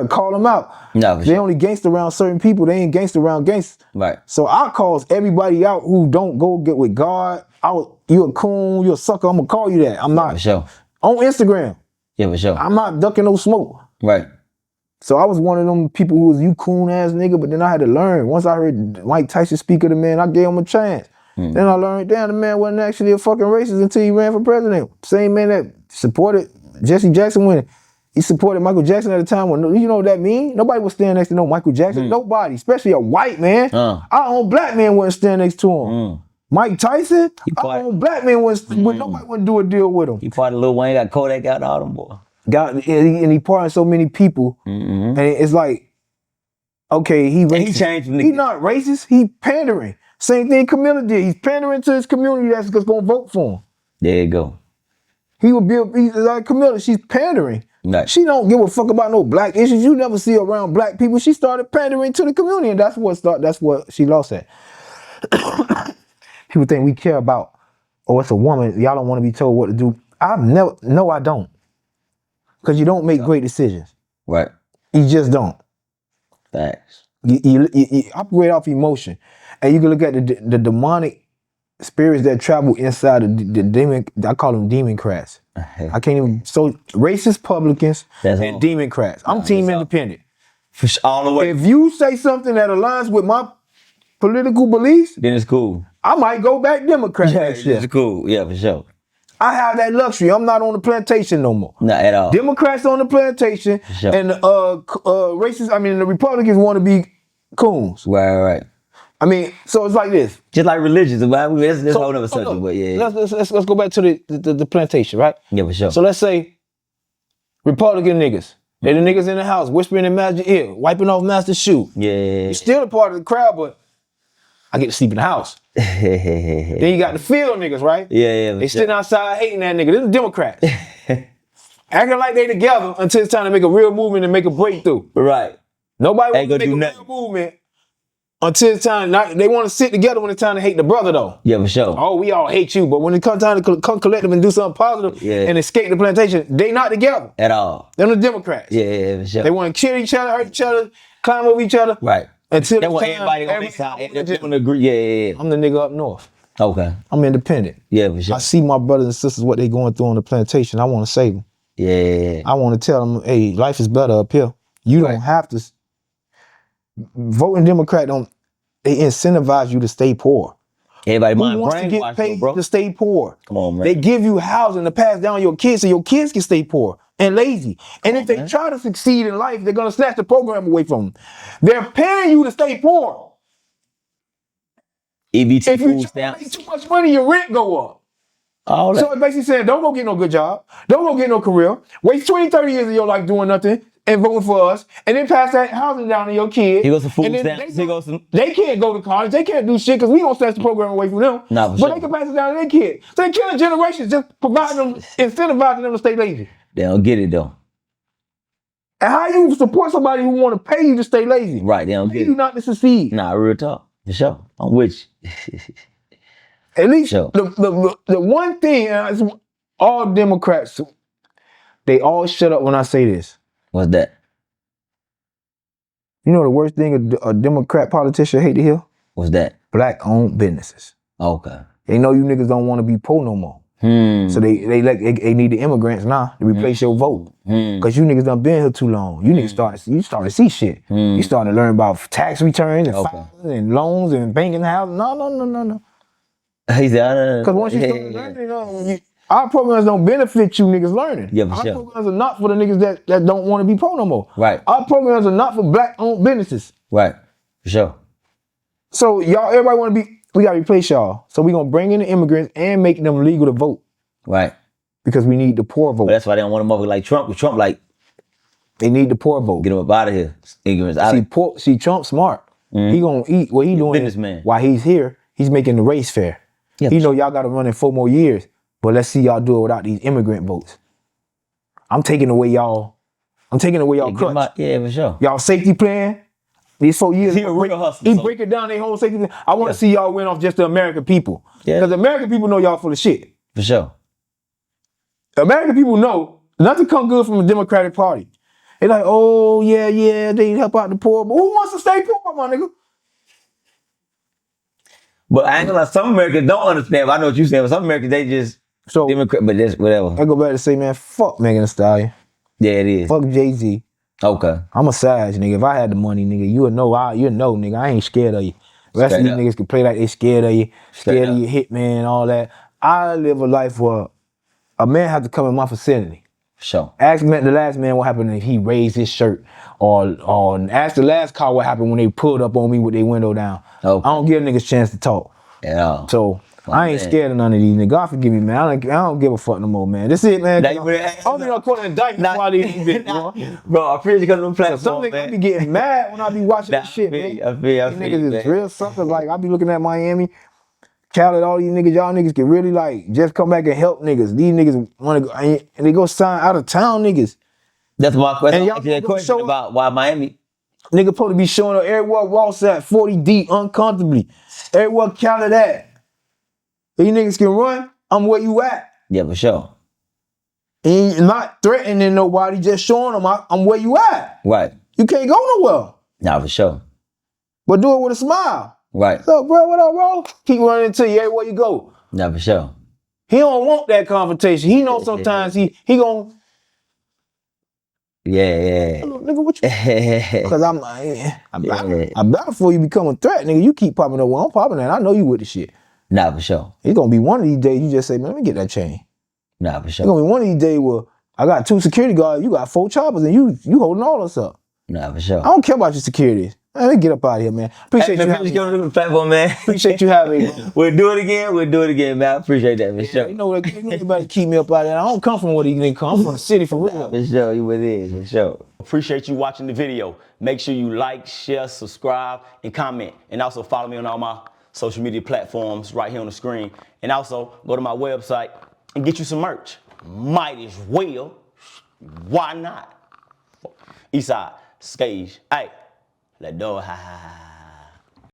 call them out. No, for sure. They only gangster around certain people. They ain't gangster around gangsters. Right. So I calls everybody out who don't go get with God. You a coon, you a sucker. I'm gonna call you that. I'm not. For sure. On Instagram. Yeah, for sure. I'm not ducking no smoke. Right. So I was one of them people who was you coon ass nigga, but then I had to learn. Once I heard Mike Tyson speak of the man, I gave him a chance. Then I learned, damn, the man wasn't actually a fucking racist until he ran for president. Same man that supported Jesse Jackson when he supported Michael Jackson at the time. When, you know what that mean? Nobody was standing next to no Michael Jackson. Nobody, especially a white man. Our own black man wouldn't stand next to him. Mike Tyson, our own black man nobody wouldn't do a deal with him. He part of Lil Wayne, got Kodak out, all them boy. And he pardoned so many people. And it's like, okay, he racist. He changed. He not racist, he pandering. Same thing Camilla did. He's pandering to his community that's gonna vote for him. There you go. He would be like Camilla, she's pandering. Right. She don't give a fuck about no black issues. You never see her around black people. She started pandering to the community, and that's what she lost at. People think we care about, oh, it's a woman, y'all don't want to be told what to do. I don't. Because you don't make great decisions. Right. You just don't. Facts. You operate off emotion. And you can look at the demonic spirits that travel inside the demon, I call them democrats. I can't even, so racist publicans and democrats. I'm team independent. All the way. If you say something that aligns with my political beliefs, then it's cool. I might go back Democrat. Yeah, it's cool. Yeah, for sure. I have that luxury. I'm not on the plantation no more. Not at all. Democrats on the plantation, sure. And racists, the Republicans want to be coons. Right. I mean, so it's like this. Just like religions, that's a whole other subject, but yeah. Let's go back to the plantation, right? Yeah, for sure. So let's say Republican niggas. They're the niggas in the house whispering in Master's ear, wiping off Master's shoe. Yeah. You're still a part of the crowd, but I get to sleep in the house. Then you got the field niggas, right? Yeah. They sitting outside hating that nigga. This is Democrats. Acting like they together until it's time to make a real movement and make a breakthrough. Right. Nobody wants to make a real movement until it's time. They want to sit together when it's time to hate the brother, though. Yeah, for sure. Oh, we all hate you, but when it comes time to come collective and do something positive and escape the plantation, they not together. At all. They're the Democrats. Yeah, for sure. They want to kill each other, hurt each other, climb over each other. Right. Until they want everybody on their side. They want to agree. Yeah. I'm the nigga up north. Okay. I'm independent. Yeah, for sure. I see my brothers and sisters, what they going through on the plantation. I want to save them. Yeah. I want to tell them, hey, life is better up here. You don't have to. Voting Democrat they incentivize you to stay poor. Everybody Who wants to get paid to stay poor? Come on, man. They give you housing to pass down your kids so your kids can stay poor and lazy. And if they try to succeed in life, they're going to snatch the program away from them. They're paying you to stay poor. EBT if you make too much money, your rent go up. So it's basically saying, don't go get no good job. Don't go get no career. Waste 20, 30 years of your life doing nothing and voting for us, and then pass that housing down to your kids. He goes some food stamps. They can't go to college. They can't do shit because we don't snatch the program away from them. But they can pass it down to their kids. So they're killing generations just providing them, incentivizing them to stay lazy. They don't get it though. And how you support somebody who want to pay you to stay lazy? Right, they don't get it. You not to succeed. Nah, real talk. For sure. I'm with you. At least the one thing, all Democrats, they all shut up when I say this. What's that? You know the worst thing a Democrat politician hate to hear? What's that? Black-owned businesses. Okay. They know you niggas don't want to be poor no more. So they need the immigrants now to replace your vote. Because you niggas done been here too long. You niggas start to see shit. You start to learn about tax returns and filings and loans and banking houses. No. Because once you start learning, our programs don't benefit you niggas learning. Yeah, for our sure. programs are not for the niggas that don't want to be poor no more. Right. Our programs are not for black-owned businesses. Right. For sure. So everybody want to be, we got to replace y'all. So we going to bring in the immigrants and make them legal to vote. Right. Because we need the poor vote. But that's why they don't want a motherfucker like Trump. With Trump, like, they need the poor vote. Get them up out of here. Ignorance out. See, Trump smart. He going to eat. What he doing businessman. While he's here, he's making the race fair. Yeah, he know y'all got to run in 4 more years. But let's see y'all do it without these immigrant votes. I'm taking away y'all crutch. Yeah, for sure. Y'all safety plan. These 4 years. He a real hustler. He break it down their whole safety plan. I want to see y'all win off just the American people. Yeah. Because the American people know y'all full of shit. For sure. American people know nothing come good from the Democratic Party. They're like, oh, yeah, they help out the poor. But who wants to stay poor, my nigga? But I ain't gonna lie, some Americans don't understand. But I know what you're saying. But some Americans, they just Democrat, but that's whatever. I go back to say, man, fuck Megan Thee Stallion. Yeah, it is. Fuck Jay-Z. Okay. I'm a Sag, nigga. If I had the money, nigga, you would know. Nigga. I ain't scared of you. The rest of these niggas can play like they scared of you, scared of your hitman, all that. I live a life where a man has to come in my vicinity. Sure. Ask the last man what happened if he raised his shirt, or ask the last car what happened when they pulled up on me with their window down. Okay. I don't give niggas a chance to talk. Yeah. So I ain't scared of none of these niggas. God forgive me, man. I don't give a fuck no more, man. This it, man. I don't be no quote indictment for all these bitches, bro. I appreciate you coming on the platform, some niggas, man. I be getting mad when I be watching this shit, man. I feel these niggas is real suckers. Like, I be looking at Miami, Khaled, all these niggas, y'all niggas can really like just come back and help niggas. These niggas want to go and they go sign out of town niggas. That's my question. And y'all That question about why Miami. Nigga supposed to be showing up everywhere Ross at 40 deep uncomfortably. Everywhere Khaled at. If you niggas can run, I'm where you at. Yeah, for sure. And not threatening nobody, just showing them I'm where you at. Right. You can't go nowhere. Nah, for sure. But do it with a smile. Right. What's up, bro? What up, bro? Keep running into you everywhere you go. Nah, for sure. He don't want that confrontation. He know sometimes he gon'. Yeah. Nigga, what you? Because I'm back before you become a threat, nigga. You keep popping up. Well, I'm popping that. I know you with the shit. Nah, for sure. It's gonna be one of these days you just say, man, let me get that chain. Nah, for sure. It's gonna be one of these days where I got 2 security guards, you got 4 choppers, and you holding all us up. Nah, for sure. I don't care about your security. Man, let me get up out of here, man. Appreciate you having me. On the platform, man. Appreciate you having me. We'll do it again, man. I appreciate that, for sure. You know what? Anybody keep me up out of there. I don't come from where these niggas come. I'm from the city for real. For sure, you with it, for sure. Appreciate you watching the video. Make sure you like, share, subscribe, and comment. And also follow me on all my social media platforms right here on the screen. And also go to my website and get you some merch. Might as well. Why not? Eastside, Skage. Hey, let go. Ha ha ha.